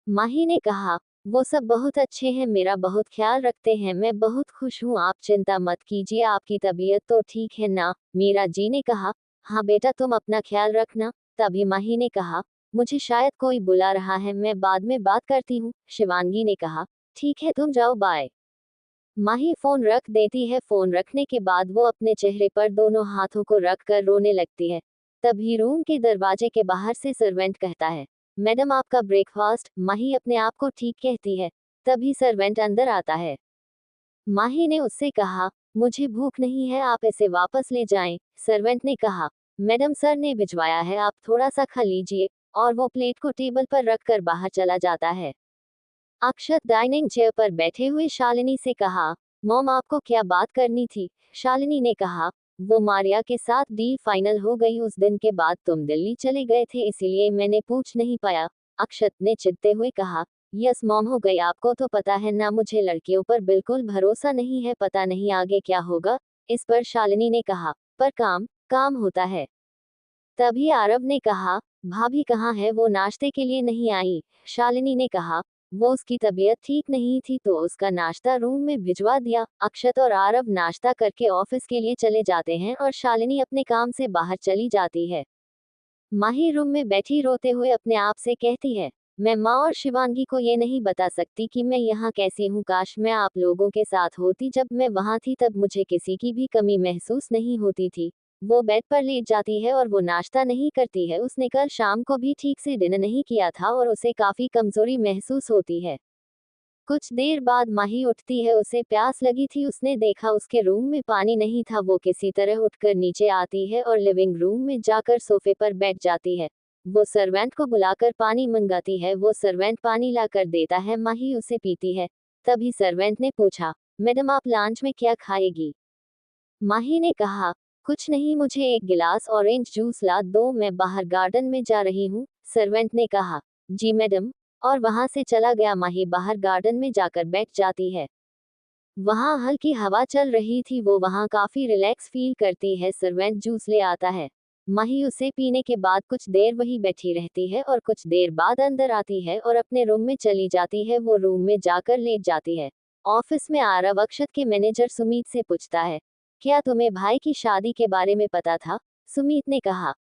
माही ने कहा, वो सब बहुत अच्छे हैं, मेरा बहुत ख्याल रखते हैं, मैं बहुत खुश हूँ, आप चिंता मत कीजिए, आपकी तबीयत तो ठीक है ना। मीरा जी ने कहा, हाँ बेटा, तुम अपना ख्याल रखना। तभी माही ने कहा, मुझे शायद कोई बुला रहा है, मैं बाद में बात करती हूँ। शिवांगी ने कहा, ठीक है, तुम जाओ, बाय। माही फोन रख देती है। फोन रखने के बाद वो अपने चेहरे पर दोनों हाथों को रख कर रोने लगती है। तभी रूम के दरवाजे के बाहर से सर्वेंट कहता है, मैडम आपका ब्रेकफास्ट। माही अपने आप को ठीक कहती है। तभी सर्वेंट अंदर आता है। माही ने उससे कहा, मुझे भूख नहीं है, आप इसे वापस ले जाएं। सर्वेंट ने कहा, मैडम सर ने भिजवाया है, आप थोड़ा सा खा लीजिए। और वो प्लेट को टेबल पर रखकर बाहर चला जाता है। अक्षत डाइनिंग चेयर पर बैठे हुए शालिनी से कहा, मॉम आपको क्या बात करनी थी। शालिनी ने कहा, वो मारिया के साथ डील फाइनल हो गई, उस दिन के बाद तुम दिल्ली चले गए थे इसलिए मैंने पूछ नहीं पाया। अक्षत ने चिढ़ते हुए कहा, यस मॉम, हो गई, आपको तो पता है ना, मुझे लड़कियों पर बिल्कुल भरोसा नहीं है, पता नहीं आगे क्या होगा। इस पर शालिनी ने कहा, पर काम काम होता है। तभी आरव ने कहा, भाभी कहाँ है, वो नाश्ते के लिए नहीं आई। शालिनी ने कहा, वो उसकी तबीयत ठीक नहीं थी तो उसका नाश्ता रूम में भिजवा दिया। अक्षत और आरव नाश्ता करके ऑफिस के लिए चले जाते हैं और शालिनी अपने काम से बाहर चली जाती है। माही रूम में बैठी रोते हुए अपने आप से कहती है, मैं माँ और शिवांगी को ये नहीं बता सकती कि मैं यहाँ कैसी हूँ, काश मैं आप लोगों के साथ होती, जब मैं वहाँ थी तब मुझे किसी की भी कमी महसूस नहीं होती थी। वो बेड पर लेट जाती है और वो नाश्ता नहीं करती है, उसने कल शाम को भी ठीक से डिनर नहीं किया था और उसे काफी कमजोरी महसूस होती है। कुछ देर बाद माही उठती है, उसे प्यास लगी थी, उसने देखा उसके रूम में पानी नहीं था, वो किसी तरह उठकर नीचे आती है और लिविंग रूम में जाकर सोफे पर बैठ जाती है। वो सर्वेंट को बुलाकर पानी मंगाती है, वो सर्वेंट पानी लाकर देता है, माही उसे पीती है। तभी सर्वेंट ने पूछा, मैडम आप लंच में क्या खाएगी। माही ने कहा, कुछ नहीं, मुझे एक गिलास ऑरेंज जूस ला दो, मैं बाहर गार्डन में जा रही हूँ। सर्वेंट ने कहा, जी मैडम, और वहां से चला गया। माही बाहर गार्डन में जाकर बैठ जाती है। वहां हल्की हवा चल रही थी, वो वहां काफी रिलैक्स फील करती है। सर्वेंट जूस ले आता है। माही उसे पीने के बाद कुछ देर वही बैठी रहती है और कुछ देर बाद अंदर आती है और अपने रूम में चली जाती है। वो रूम में जाकर लेट जाती है। ऑफिस में आरव अक्षत के मैनेजर सुमीत से पूछता है, क्या तुम्हें भाई की शादी के बारे में पता था। सुमीत ने कहा,